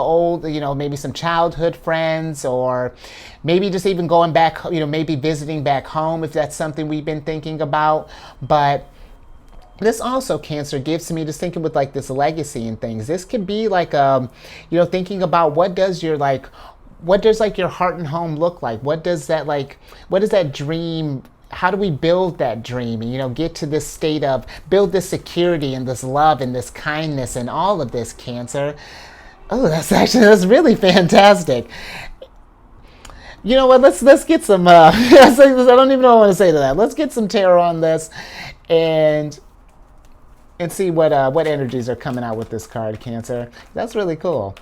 Speaker 1: maybe some childhood friends, or maybe just even going back, maybe visiting back home if that's something we've been thinking about. But this also, Cancer, gives to me, just thinking with this legacy and things, this could be thinking about what does your heart and home look like? What does that dream, how do we build that dream and, get to this state of, build this security and this love and this kindness and all of this, Cancer. Oh, that's really fantastic. You know what, let's get some, I don't even know what I want to say to that. Let's get some tarot on this and see what energies are coming out with this card, Cancer. That's really cool.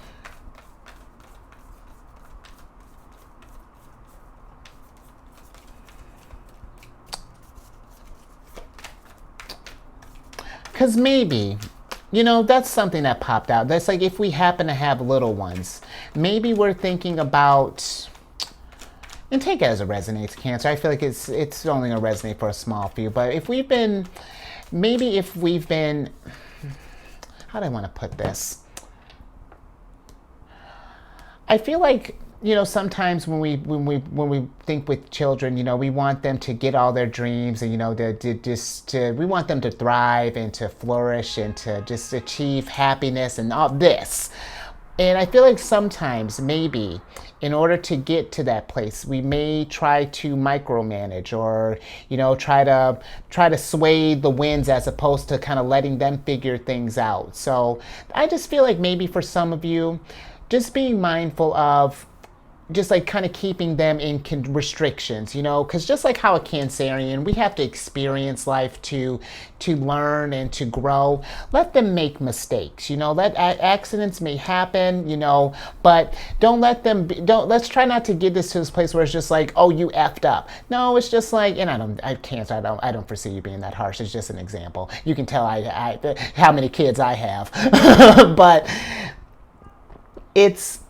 Speaker 1: Because maybe, that's something that popped out. That's like if we happen to have little ones, maybe we're thinking about, and take it as it resonates, Cancer. I feel like it's only going to resonate for a small few, but if we've been, how do I want to put this? I feel like, sometimes when we think with children, we want them to get all their dreams and, we want them to thrive and to flourish and to just achieve happiness and all this. And I feel like sometimes maybe in order to get to that place, we may try to micromanage or, try to sway the winds as opposed to kind of letting them figure things out. So I just feel like maybe for some of you, just being mindful of just kind of keeping them in restrictions, because just like how a Cancerian, we have to experience life to learn and to grow. Let them make mistakes, let accidents may happen, but don't let them let's try not to get this to this place where it's just like, oh, you effed up. No, it's just like, and I don't foresee you being that harsh. It's just an example. You can tell how many kids I have, but it's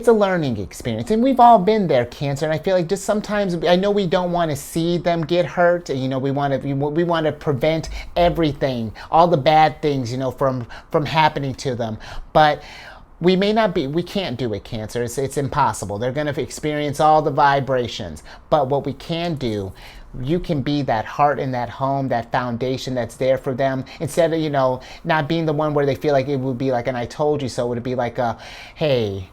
Speaker 1: a learning experience, and we've all been there, Cancer. And I feel like just sometimes, I know we don't want to see them get hurt. We want to prevent everything, all the bad things, from happening to them. But we can't do it, Cancer. It's impossible. They're going to experience all the vibrations. But what we can do, you can be that heart in that home, that foundation that's there for them, instead of, not being the one where they feel like it would be like, and I told you so. It would be like hey,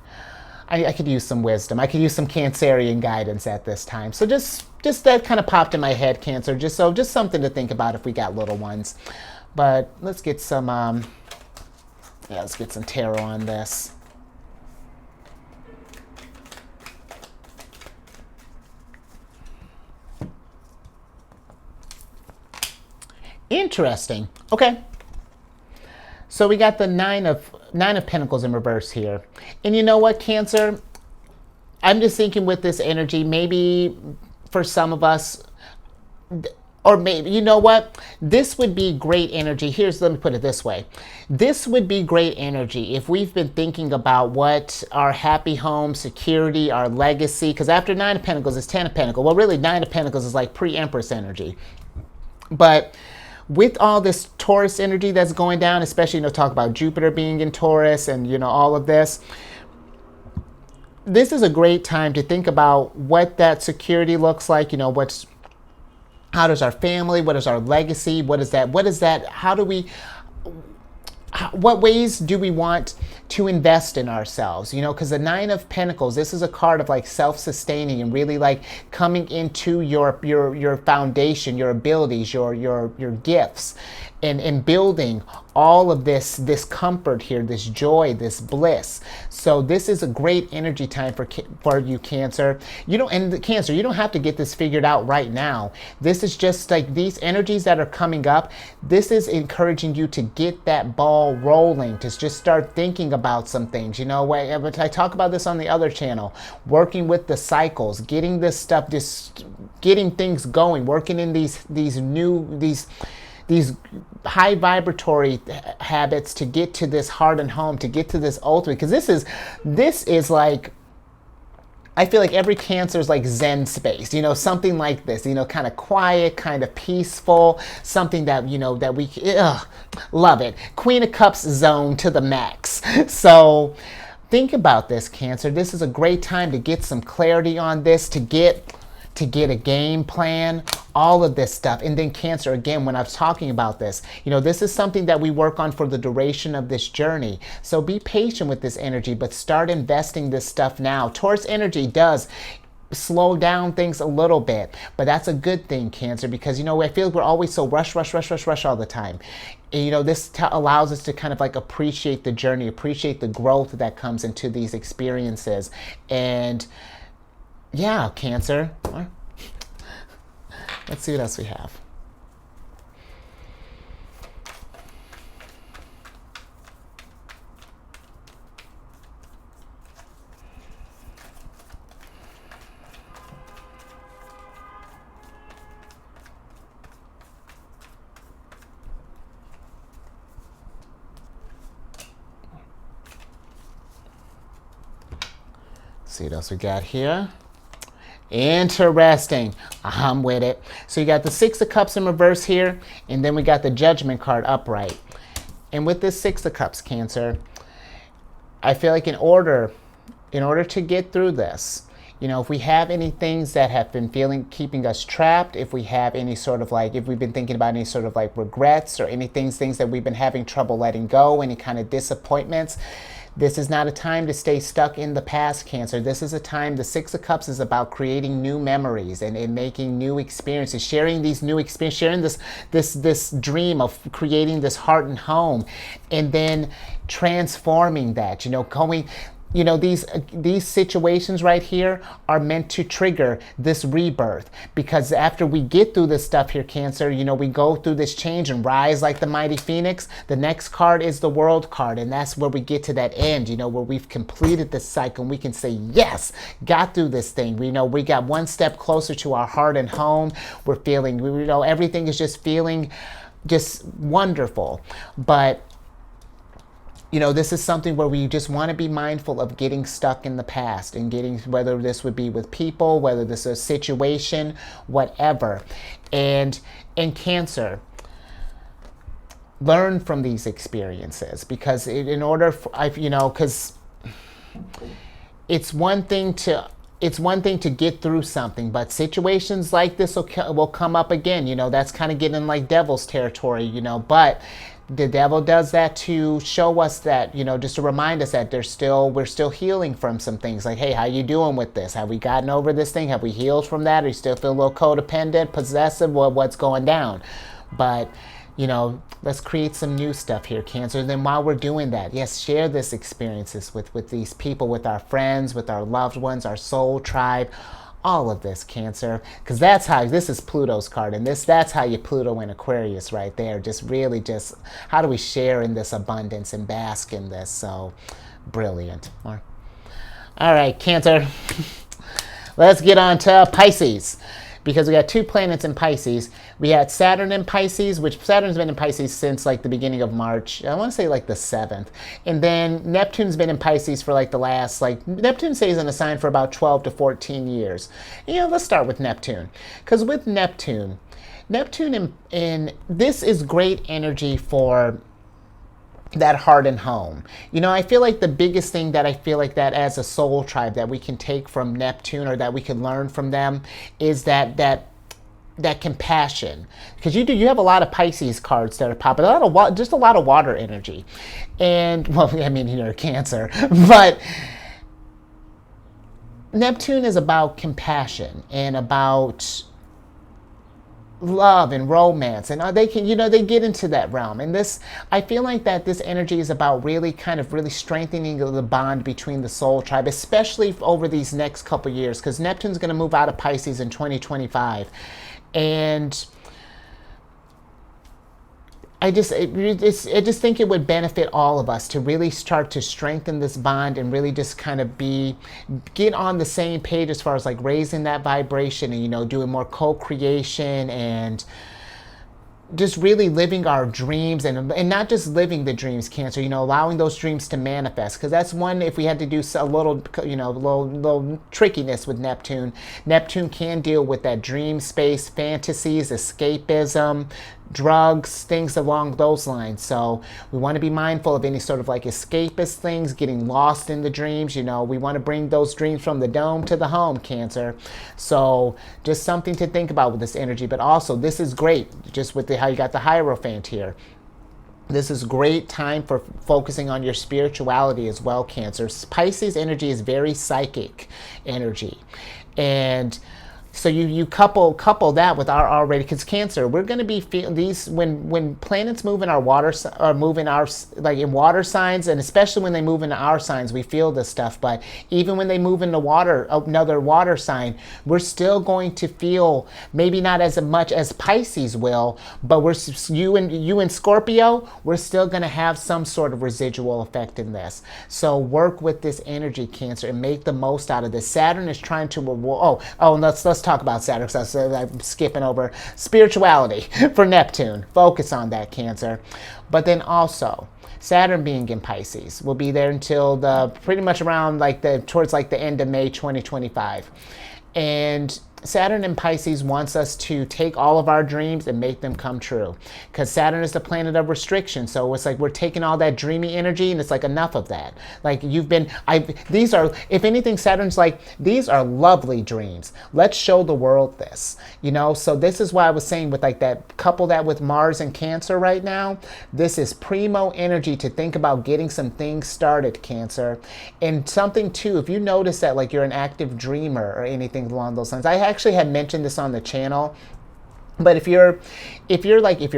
Speaker 1: I could use some wisdom. I could use some Cancerian guidance at this time. So just that kind of popped in my head, Cancer. Just something to think about if we got little ones. But let's get some let's get some tarot on this. Interesting. Okay. So we got the Nine of Pentacles in reverse here. And you know what, Cancer? I'm just thinking with this energy, maybe for some of us, or maybe, you know what? This would be great energy. Let me put it this way. This would be great energy if we've been thinking about what our happy home, security, our legacy, because after Nine of Pentacles is 10 of Pentacles. Well, really, Nine of Pentacles is like pre-Empress energy. But with all this Taurus energy that's going down, especially, talk about Jupiter being in Taurus and, all of this, this is a great time to think about what that security looks like, How does our family, what is our legacy, what is that, how do we, what ways do we want to invest in ourselves? You know, because the Nine of Pentacles, this is a card of like self-sustaining and really like coming into your foundation, your abilities, your gifts, and building all of this comfort here, this joy, this bliss. So this is a great energy time for you, Cancer. You don't, and Cancer, you don't have to get this figured out right now. This is just like these energies that are coming up. This is encouraging you to get that ball rolling, to just start thinking about some things. You know, I talk about this on the other channel, working with the cycles, getting this stuff, just getting things going, working in these high vibratory habits to get to this heart and home, to get to this ultimate, because this is like, I feel like every Cancer is like Zen space, you know, something like this, you know, kind of quiet, kind of peaceful, something that, you know, that we love it. Queen of Cups zone to the max. So think about this, Cancer. This is a great time to get some clarity on this, to get a game plan, all of this stuff. And then Cancer, again, when I was talking about this, you know, this is something that we work on for the duration of this journey. So be patient with this energy, but start investing this stuff now. Taurus energy does slow down things a little bit, but that's a good thing, Cancer, because, you know, I feel like we're always so rush all the time. And, you know, this allows us to kind of like appreciate the journey, appreciate the growth that comes into these experiences. And yeah, Cancer. Let's see what else we have. See what else we got here. Interesting. I'm with it. So you got the Six of Cups in reverse here, and then we got the Judgment card upright. And with this Six of Cups, Cancer, I feel like in order to get through this, you know, if we have any things that have been keeping us trapped, if we have any sort of like, if we've been thinking about any sort of like regrets or things that we've been having trouble letting go, any kind of disappointments, this is not a time to stay stuck in the past, Cancer. This is a time, the Six of Cups is about creating new memories and making new experiences, sharing these new experiences, sharing this dream of creating this heart and home, and then transforming that, you know, going, you know, these situations right here are meant to trigger this rebirth, because after we get through this stuff here, Cancer, you know, we go through this change and rise like the mighty phoenix. The next card is the World card, and that's where we get to that end, you know, where we've completed this cycle and we can say, yes, got through this thing. We know we got one step closer to our heart and home. We're feeling, you know, everything is just feeling just wonderful. But you know, this is something where we just want to be mindful of getting stuck in the past and getting, whether this would be with people, whether this is a situation, whatever. And in Cancer, learn from these experiences, because in order for, you know, because it's one thing to get through something, but situations like this will come up again. You know, that's kind of getting like devil's territory, you know, but the devil does that to show us that, you know, just to remind us that we're still healing from some things. Like, hey, how you doing with this? Have we gotten over this thing? Have we healed from that? Or you still feel a little codependent, possessive? What's going down? But, you know, let's create some new stuff here, Cancer. And then while we're doing that, yes, share this experiences with these people, with our friends, with our loved ones, our soul tribe, all of this, Cancer, because that's how, this is Pluto's card, and that's how you Pluto in Aquarius right there. Just really just, how do we share in this abundance and bask in this? So brilliant. All right, Cancer, let's get on to Pisces, because we got two planets in Pisces. We had Saturn in Pisces, which Saturn's been in Pisces since like the beginning of March. I want to say like the 7th. And then Neptune's been in Pisces for like the last, like, Neptune stays in a sign for about 12 to 14 years. You know, let's start with Neptune. Because with Neptune in this is great energy for that heart and home. You know, I feel like the biggest thing that I feel like that as a soul tribe that we can take from Neptune, or that we can learn from them, is that that compassion, because you have a lot of Pisces cards that are popping, just a lot of water energy, and well, I mean, you're Cancer, but Neptune is about compassion and about love and romance, and they can, they get into that realm. And this, I feel like that this energy is about really strengthening the bond between the soul tribe, especially over these next couple years, because Neptune's going to move out of Pisces in 2025. And I just think it would benefit all of us to really start to strengthen this bond and really just kind of get on the same page as far as like raising that vibration and, doing more co-creation and just really living our dreams and not just living the dreams, Cancer, allowing those dreams to manifest. Because that's one, if we had to do a little, little trickiness with Neptune. Neptune can deal with that dream space, fantasies, escapism, drugs, things along those lines. So we want to be mindful of any sort of like escapist things, getting lost in the dreams. We want to bring those dreams from the dome to the home, Cancer. So just something to think about with this energy. But also, this is great, just with how you got the Hierophant here. This is great time for focusing on your spirituality as well, Cancer. Pisces energy is very psychic energy. And so you couple that with our already, because Cancer, we're going to be feeling these when planets move in our water, or move in our, like in water signs, and especially when they move into our signs, we feel this stuff. But even when they move into another water sign, we're still going to feel, maybe not as much as Pisces will, but you and Scorpio, we're still going to have some sort of residual effect in this. So work with this energy, Cancer, and make the most out of this. Saturn is trying to reward. Let's talk about Saturn, because I'm skipping over spirituality for Neptune. Focus on that, Cancer. But then also, Saturn being in Pisces will be there until pretty much around towards the end of May 2025. And Saturn in Pisces wants us to take all of our dreams and make them come true, because Saturn is the planet of restriction. So it's like we're taking all that dreamy energy, and it's like enough of that. Like if anything, Saturn's like, these are lovely dreams. Let's show the world this, So this is why I was saying with couple that with Mars and Cancer right now, this is primo energy to think about getting some things started, Cancer. And something too, if you notice that you're an active dreamer or anything along those lines, I actually had mentioned this on the channel, but if your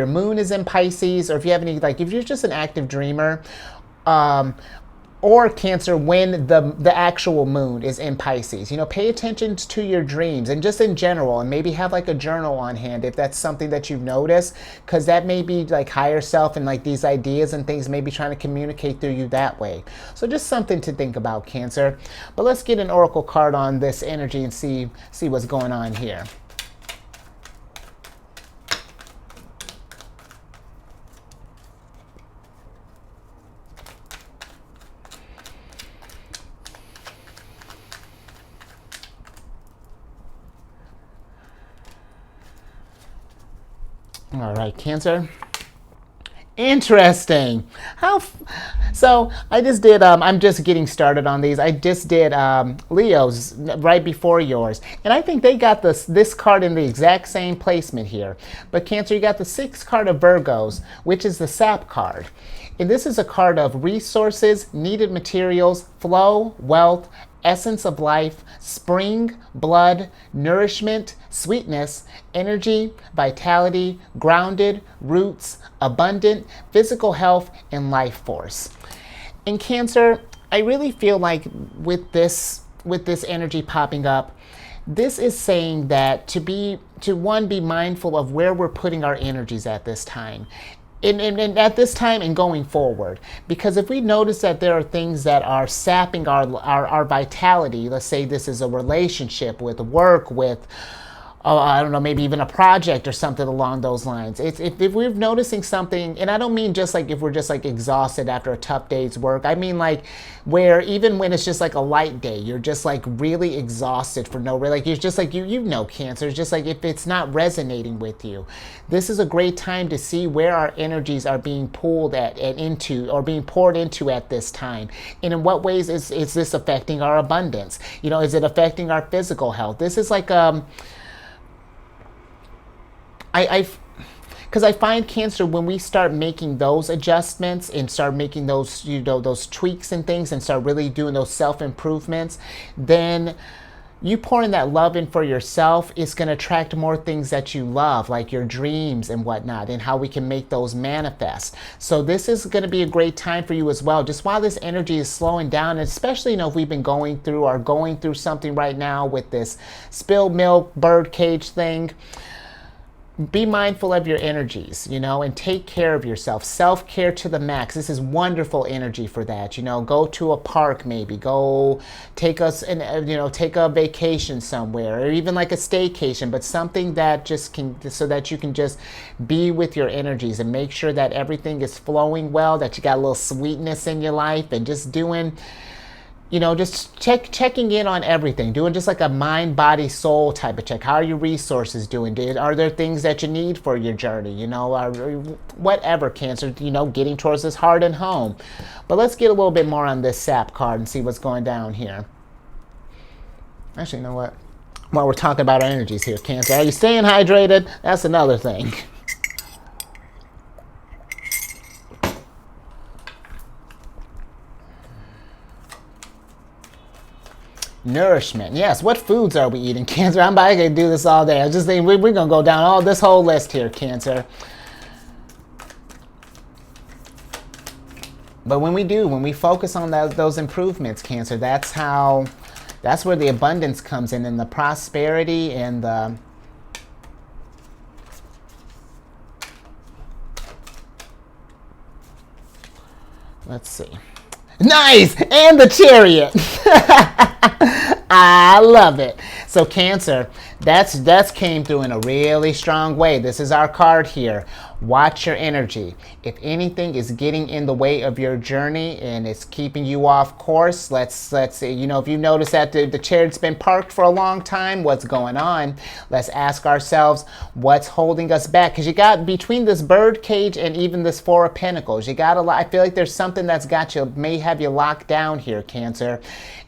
Speaker 1: moon is in Pisces, or if you have if you're just an active dreamer, or Cancer, when the actual moon is in Pisces, pay attention to your dreams and just in general, and maybe have a journal on hand if that's something that you've noticed, because that may be higher self and these ideas and things may be trying to communicate through you that way. So just something to think about, Cancer. But let's get an oracle card on this energy and see what's going on here. All right, Cancer. Interesting. So I just did, I'm just getting started on these. I just did Leo's right before yours. And I think they got this card in the exact same placement here. But Cancer, you got the 6th card of Virgos, which is the sap card. And this is a card of resources, needed materials, flow, wealth, essence of life, spring, blood, nourishment, sweetness, energy, vitality, grounded, roots, abundant, physical health, and life force. In Cancer, I really feel like with this energy popping up, this is saying that to be mindful of where we're putting our energies at this time. And at this time and going forward, because if we notice that there are things that are sapping our vitality, let's say this is a relationship, with work, with I don't know, maybe even a project or something along those lines. If we're noticing something, and I don't mean just if we're just exhausted after a tough day's work. I mean where even when it's just a light day, you're just really exhausted for no reason. You're just Cancer. It's just if it's not resonating with you, this is a great time to see where our energies are being pulled at and into, or being poured into at this time. And in what ways is this affecting our abundance? Is it affecting our physical health? This is Because I find, Cancer, when we start making those adjustments and start making those, those tweaks and things and start really doing those self-improvements, then you pouring that love in for yourself is going to attract more things that you love, like your dreams and whatnot, and how we can make those manifest. So this is going to be a great time for you as well. Just while this energy is slowing down, and especially, if we've been going through something right now with this spilled milk, bird cage thing, be mindful of your energies, and take care of yourself. Self-care to the max. This is wonderful energy for that. Go to a park, maybe go take take a vacation somewhere, or even like a staycation, but something that just so that you can just be with your energies and make sure that everything is flowing well, that you got a little sweetness in your life, and just doing, just checking in on everything, doing just like a mind, body, soul type of check. How are your resources doing? Are there things that you need for your journey? Whatever, Cancer, getting towards this heart and home. But let's get a little bit more on this sap card and see what's going down here. Actually, you know what? While we're talking about our energies here, Cancer, are you staying hydrated? That's another thing. Nourishment. Yes, what foods are we eating, Cancer? I'm about to do this all day. I just think we're going to go down all this whole list here, Cancer. But when we focus on those improvements, Cancer, that's where the abundance comes in, and the prosperity and the... Let's see. Nice! And the Chariot. I love it. So Cancer, that's came through in a really strong way. This is our card here. Watch your energy. If anything is getting in the way of your journey and it's keeping you off course, let's say, if you notice that the Chariot's been parked for a long time, what's going on? Let's ask ourselves, what's holding us back? Because you got between this bird cage and even this Four of Pentacles, you got a lot. I feel like there's something that's may have you locked down here, Cancer.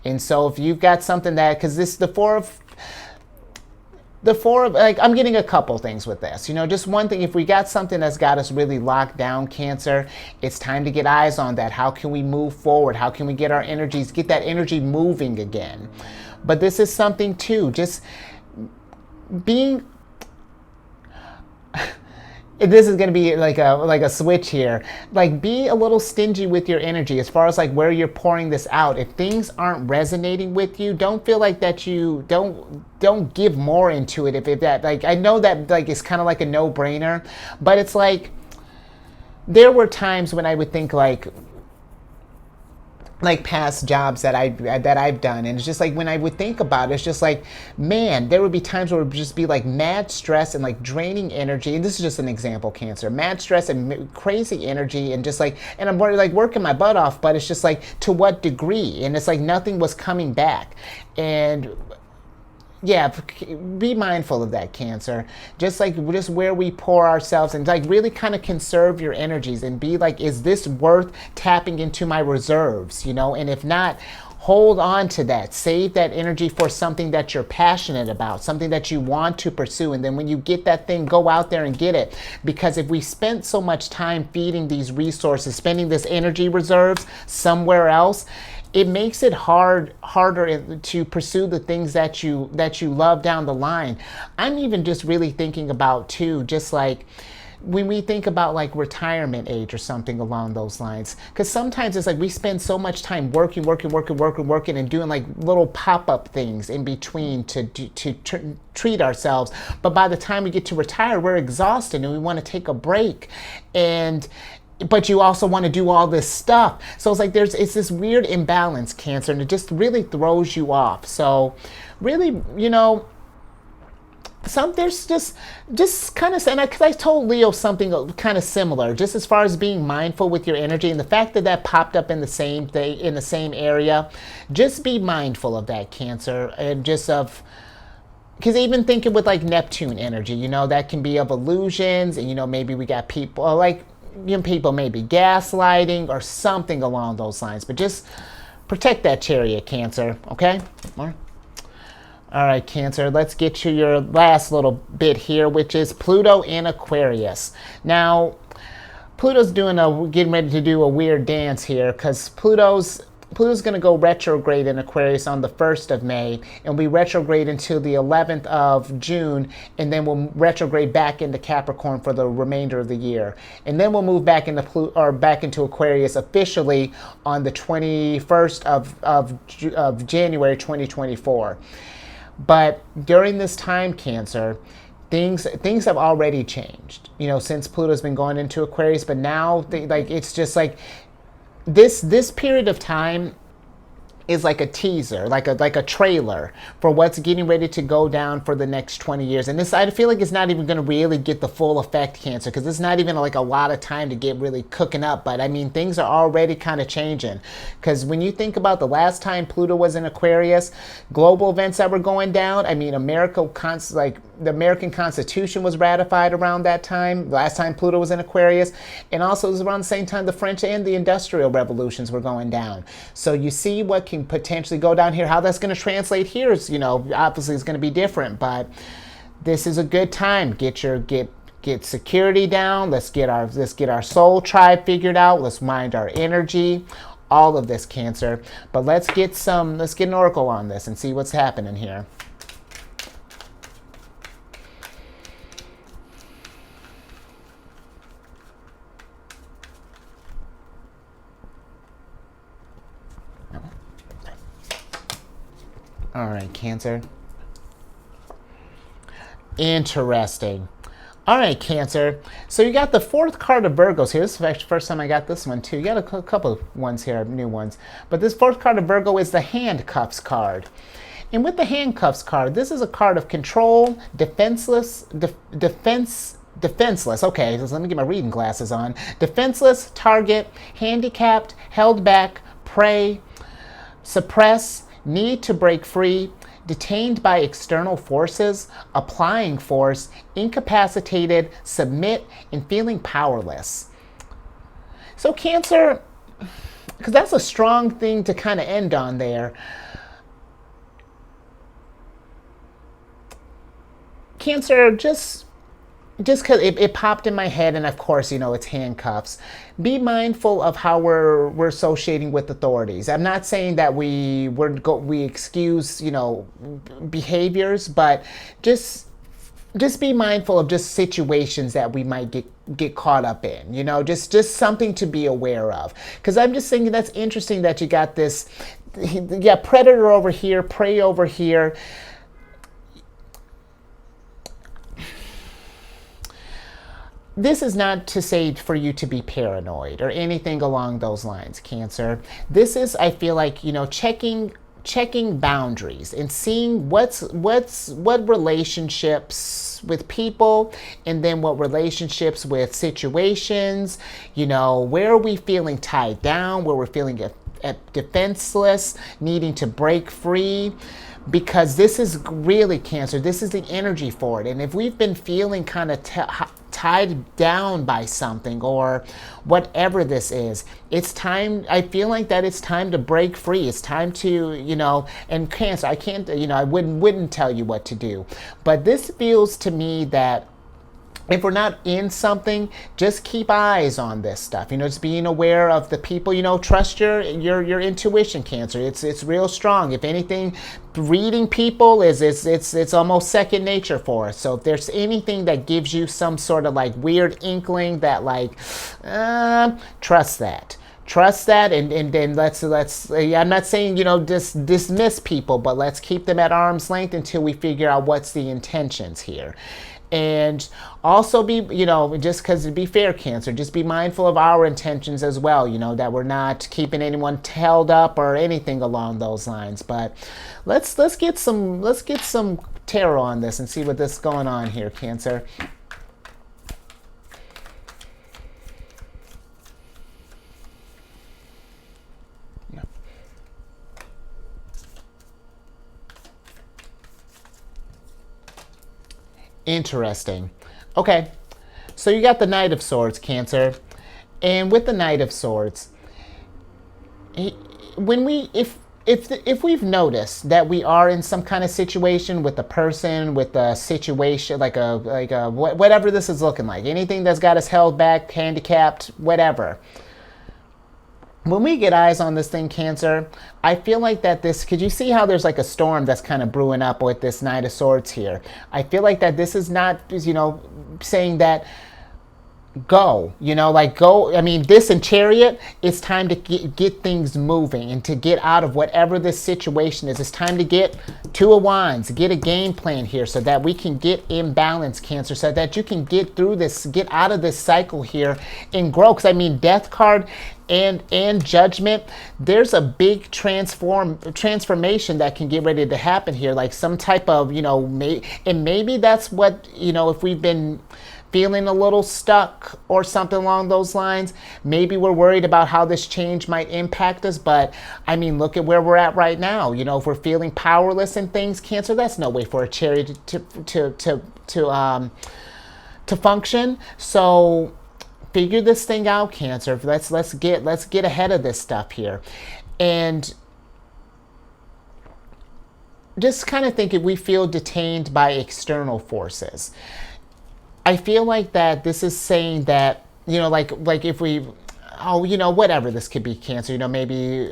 Speaker 1: And so if you've got something that, because the four of, like, I'm getting a couple things with this. Just one thing, if we got something that's got us really locked down, Cancer, it's time to get eyes on that. How can we move forward? How can we get our energies, get that energy moving again? But this is something too, just being... This is going to be like a switch here. Like, be a little stingy with your energy as far as like where you're pouring this out. If things aren't resonating with you, don't feel like that you don't give more into it. If that, like, I know that like it's kind of like a no-brainer, but it's like there were times when I would think like past jobs that I've done, and it's just like when I would think about it, it's just like, man, there would be times where it would just be like mad stress and like draining energy. And this is just an example, Cancer. Mad stress and crazy energy, and just like, and I'm like working my butt off, but it's just like, to what degree? And it's like nothing was coming back. And yeah, be mindful of that, Cancer. Just where we pour ourselves, and like really kind of conserve your energies and be like, is this worth tapping into my reserves? And if not, hold on to that. Save that energy for something that you're passionate about, something that you want to pursue. And then when you get that thing, go out there and get it. Because if we spent so much time feeding these resources, spending this energy reserves somewhere else, it makes it harder to pursue the things that you love down the line. I'm even just really thinking about too, just like when we think about like retirement age or something along those lines, because sometimes it's like we spend so much time working and doing like little pop-up things in between to treat ourselves. But by the time we get to retire, we're exhausted and we want to take a break. But you also want to do all this stuff. So it's like it's this weird imbalance, Cancer, and it just really throws you off. So really, there's just kind of, and because I told Leo something kind of similar, just as far as being mindful with your energy, and the fact that popped up in the same area, just be mindful of that, Cancer, and just of... Because even thinking with like Neptune energy, that can be of illusions, and maybe we got people like... people maybe gaslighting or something along those lines, but just protect that Chariot, Cancer. Okay. All right, Cancer, let's get to your last little bit here, which is Pluto in Aquarius. Now, Pluto's getting ready to do a weird dance here because Pluto's going to go retrograde in Aquarius on the 1st of May, and we retrograde until the 11th of June, and then we'll retrograde back into Capricorn for the remainder of the year. And then we'll move back into Aquarius officially on the 21st of January 2024. But during this time, Cancer, things have already changed, since Pluto's been going into Aquarius. But now, it's just like this period of time is like a teaser, like a trailer for what's getting ready to go down for the next 20 years. And this, I feel like it's not even going to really get the full effect, Cancer, because it's not even like a lot of time to get really cooking up. But I mean, things are already kind of changing. Because when you think about the last time Pluto was in Aquarius, global events that were going down, I mean, the American Constitution was ratified around that time, last time Pluto was in Aquarius. And also it was around the same time the French and the Industrial Revolutions were going down. So you see what can potentially go down here. How that's going to translate here is, obviously it's going to be different. But this is a good time. Get security down. Let's get our soul tribe figured out. Let's mind our energy. All of this, Cancer. But let's get an oracle on this and see what's happening here. All right, Cancer. Interesting. All right, Cancer. So you got the 4th card of Virgos here. This is actually the first time I got this one, too. You got a couple of ones here, new ones. But this 4th card of Virgo is the Handcuffs card. And with the Handcuffs card, this is a card of control, defenseless. Okay, so let me get my reading glasses on. Defenseless, target, handicapped, held back, prey, suppress, need to break free, detained by external forces, applying force, incapacitated, submit, and feeling powerless. So Cancer, because that's a strong thing to kind of end on there. Cancer, just because it popped in my head, and of course, it's handcuffs. Be mindful of how we're associating with authorities. I'm not saying that we excuse, behaviors, but just be mindful of just situations that we might get caught up in. Just something to be aware of. Because I'm just thinking that's interesting that you got this, predator over here, prey over here. This is not to say for you to be paranoid or anything along those lines, Cancer. This is, I feel like, checking boundaries and seeing what relationships with people, and then what relationships with situations, where are we feeling tied down, where we're feeling defenseless, needing to break free. Because this is really, Cancer, this is the energy for it. And if we've been feeling kind of tied down by something or whatever this is, it's time, I feel like that it's time to break free. It's time to, and Cancer, I can't, I wouldn't tell you what to do. But this feels to me that if we're not in something, just keep eyes on this stuff. Just being aware of the people. Trust your intuition, Cancer. It's real strong. If anything, reading people it's almost second nature for us. So if there's anything that gives you some sort of like weird inkling that trust that. Trust that, and then let's. I'm not saying dismiss people, but let's keep them at arm's length until we figure out what's the intentions here. And also be, just because to be fair, Cancer, just be mindful of our intentions as well, that we're not keeping anyone held up or anything along those lines. But let's get some tarot on this and see what this is going on here, Cancer. Interesting. Okay, so you got the Knight of Swords, Cancer, and with the Knight of Swords, if if we've noticed that we are in some kind of situation with a person, with a situation, like a whatever this is looking like, anything that's got us held back, handicapped, whatever. When we get eyes on this thing, Cancer, I feel like that this, could you see how there's like a storm that's kind of brewing up with this Knight of Swords here? I feel like that this is not, you know, saying that go, you know, like go. I mean, this and Chariot, it's time to get things moving and to get out of whatever this situation is. It's time to get Two of Wands, get a game plan here so that we can get in balance, Cancer, so that you can get through this, get out of this cycle here and grow. Because I mean, Death card and Judgment, there's a big transformation that can get ready to happen here, like some type of, you know, and maybe that's what, you know, if we've been feeling a little stuck or something along those lines, maybe we're worried about how this change might impact us. But I mean, look at where we're at right now. You know, if we're feeling powerless in things, Cancer, that's no way for a Chariot to function. So figure this thing out, Cancer. Let's get ahead of this stuff here, and just kind of think if we feel detained by external forces. I feel like that this is saying that, you know, like if we, oh, you know, whatever this could be, Cancer, you know, maybe,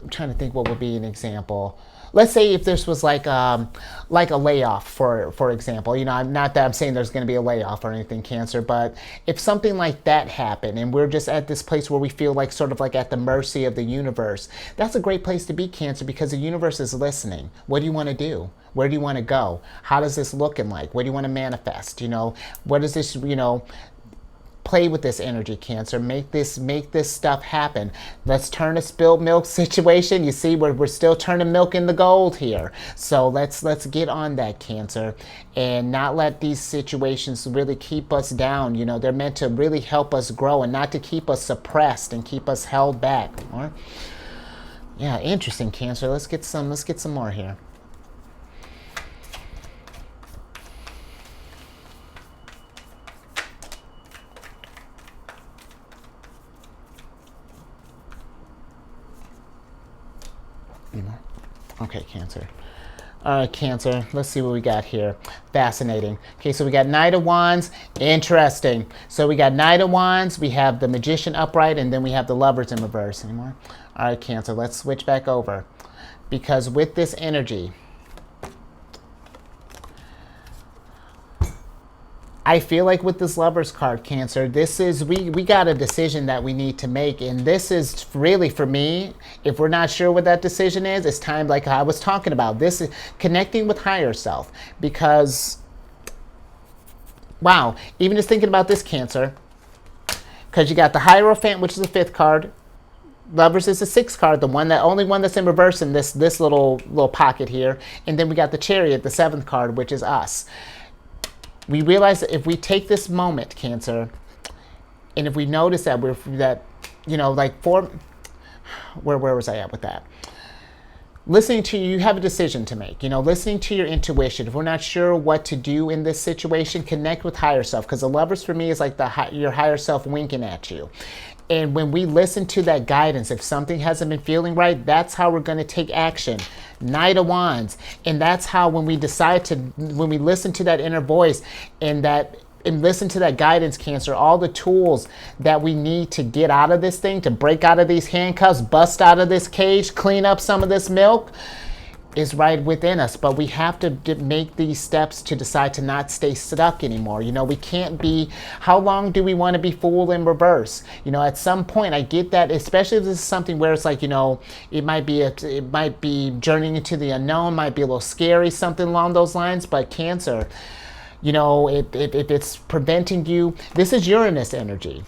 Speaker 1: I'm trying to think what would be an example. Let's say if this was like a layoff, for example, you know, not that I'm saying there's going to be a layoff or anything, Cancer, but if something like that happened and we're just at this place where we feel like sort of like at the mercy of the universe, that's a great place to be, Cancer, because the universe is listening. What do you want to do? Where do you want to go? How does this looking like? What do you want to manifest? You know, what is this, you know, play with this energy, Cancer. Make this stuff happen. Let's turn a spilled milk situation. You see, we're still turning milk into gold here. So let's get on that, Cancer, and not let these situations really keep us down. You know, they're meant to really help us grow and not to keep us suppressed and keep us held back. Or, yeah, interesting, Cancer. Let's get some more here. Okay, Cancer. All right, Cancer, let's see what we got here. Fascinating. Okay, so we got Knight of Wands. Interesting. So we got Knight of Wands, we have the Magician upright, and then we have the Lovers in reverse. Anymore? All right, Cancer, let's switch back over. Because with this energy, I feel like with this Lovers card, Cancer, this is, we got a decision that we need to make. And this is really, for me, if we're not sure what that decision is, it's time, like I was talking about, this is connecting with higher self. Because, wow, even just thinking about this, Cancer, because you got the Hierophant, which is the 5th card. Lovers is the 6th card, the only one that's in reverse in this little pocket here. And then we got the Chariot, the 7th card, which is us. We realize that if we take this moment, Cancer, and if we notice that you know, like where was I at with that? Listening to you have a decision to make, you know, listening to your intuition. If we're not sure what to do in this situation, connect with higher self, because the Lovers for me is like your higher self winking at you. And when we listen to that guidance, if something hasn't been feeling right, that's how we're going to take action. Knight of Wands. And that's how when we listen to that inner voice and listen to that guidance, Cancer, all the tools that we need to get out of this thing, to break out of these handcuffs, bust out of this cage, clean up some of this milk, is right within us. But we have to make these steps to decide to not stay stuck anymore. You know, we can't be, how long do we want to be fooled in reverse? You know, at some point, I get that, especially if this is something where it's like, you know, it might be journeying into the unknown, might be a little scary, something along those lines. But Cancer, you know, if it's preventing you, this is Uranus energy,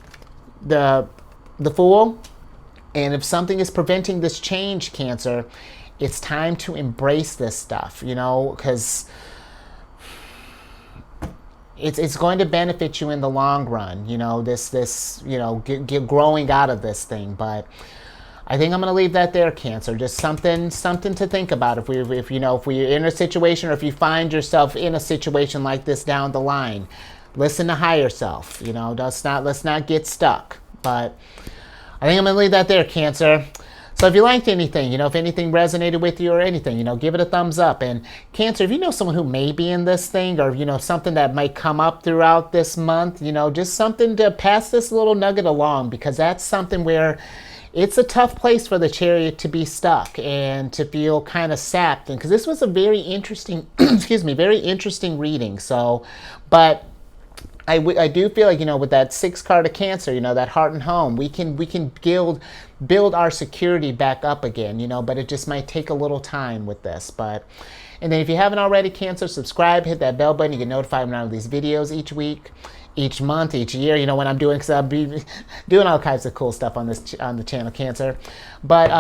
Speaker 1: the Fool. And if something is preventing this change, Cancer, it's time to embrace this stuff, you know, because it's going to benefit you in the long run, you know, this you know, get growing out of this thing. But I think I'm going to leave that there, Cancer. Just something to think about if you know, if we're in a situation, or if you find yourself in a situation like this down the line. Listen to higher self, you know, let's not get stuck. But I think I'm going to leave that there, Cancer. So if you liked anything, if anything resonated with you or anything, give it a thumbs up. And Cancer, if you know someone who may be in this thing, or, something that might come up throughout this month, just something to pass this little nugget along, because that's something where it's a tough place for the Chariot to be stuck and to feel kind of sapped. And because this was a very interesting, very interesting reading. So, but I do feel like, with that 6 card of Cancer, that heart and home, we can build our security back up again, but it just might take a little time with this. And then if you haven't already, Cancer, subscribe, hit that bell button. You get notified when I release videos each week, each month, each year, when I'm doing, because I'll be doing all kinds of cool stuff on the channel, Cancer. But,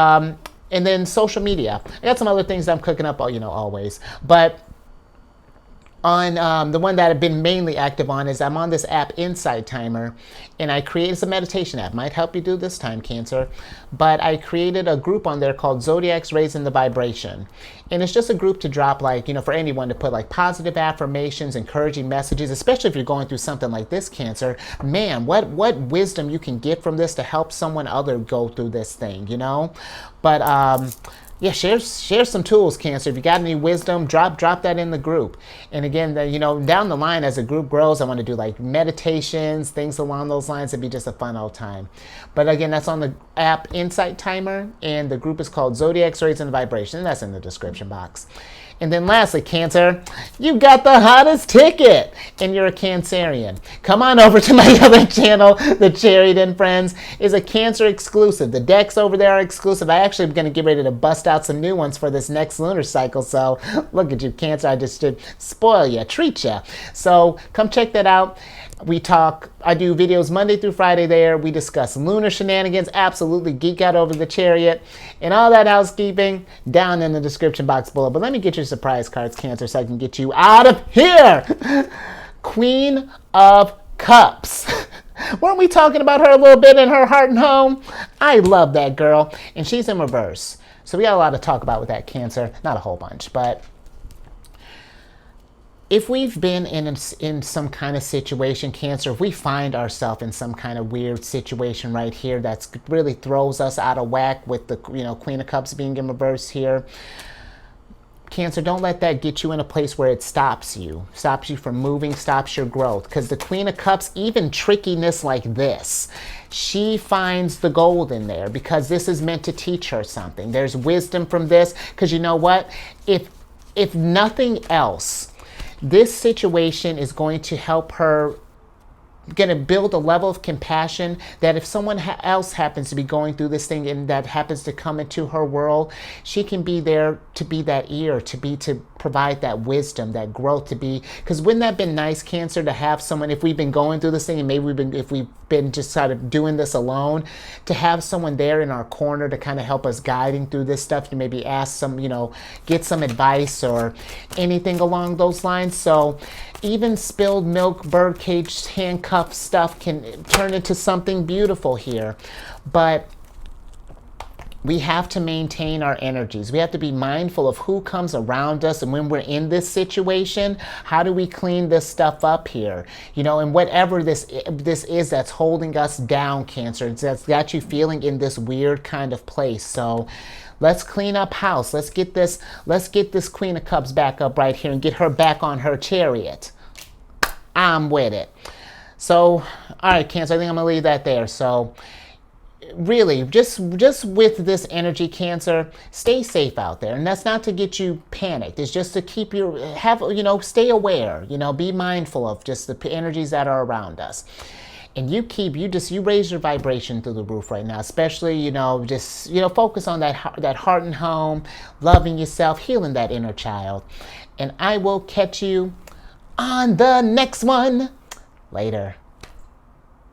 Speaker 1: and then social media. I got some other things that I'm cooking up, always. But on the one that I've been mainly active on is I'm on this app, Insight Timer, and I created a meditation app. Might help you do this time, Cancer. But I created a group on there called Zodiacs Raising the Vibration. And it's just a group to drop, for anyone to put positive affirmations, encouraging messages, especially if you're going through something like this, Cancer. Man, what wisdom you can get from this to help someone other go through this thing, But yeah, share some tools, Cancer. If you got any wisdom, drop that in the group. And again, down the line as the group grows, I want to do meditations, things along those lines. It'd be just a fun old time. But again, that's on the app Insight Timer, and the group is called Zodiacs Raising the Vibration. And that's in the description box. And then lastly, Cancer, you got the hottest ticket, and you're a Cancerian. Come on over to my other channel, The Chariot and Friends, is a Cancer exclusive. The decks over there are exclusive. I actually am going to get ready to bust out some new ones for this next lunar cycle. So look at you, Cancer. I just did spoil you, treat you. So come check that out. I do videos Monday through Friday there. We discuss lunar shenanigans, absolutely geek out over the Chariot, and all that housekeeping down in the description box below. But let me get your surprise cards, Cancer, so I can get you out of here. Queen of Cups. Weren't we talking about her a little bit in her heart and home? I love that girl, and she's in reverse. So we got a lot to talk about with that, Cancer. Not a whole bunch, but if we've been in some kind of situation, Cancer, if we find ourselves in some kind of weird situation right here that's really throws us out of whack with the Queen of Cups being in reverse here, Cancer, don't let that get you in a place where it stops you from moving, stops your growth. Because the Queen of Cups, even trickiness like this, she finds the gold in there, because this is meant to teach her something. There's wisdom from this, because you know what? If nothing else, this situation is going to help her, going to build a level of compassion that if someone else happens to be going through this thing and that happens to come into her world, she can be there to be that ear, to provide that wisdom, that growth, because wouldn't that have been nice, Cancer, to have someone, if we've been going through this thing and maybe if we've been just sort of doing this alone, to have someone there in our corner to kind of help us guiding through this stuff, to maybe ask some, get some advice or anything along those lines. So even spilled milk, birdcage, handcuff stuff can turn into something beautiful here. But we have to maintain our energies. We have to be mindful of who comes around us, and when we're in this situation, how do we clean this stuff up here? And whatever this is that's holding us down, Cancer, that's got you feeling in this weird kind of place. So let's clean up house. Let's get this Queen of Cups back up right here and get her back on her Chariot. I'm with it. So, all right, Cancer, I think I'm gonna leave that there. So really, just with this energy, Cancer, stay safe out there. And that's not to get you panicked. It's just to keep stay aware, be mindful of just the energies that are around us. And you raise your vibration through the roof right now, especially, focus on that heart and home, loving yourself, healing that inner child. And I will catch you on the next one. Later.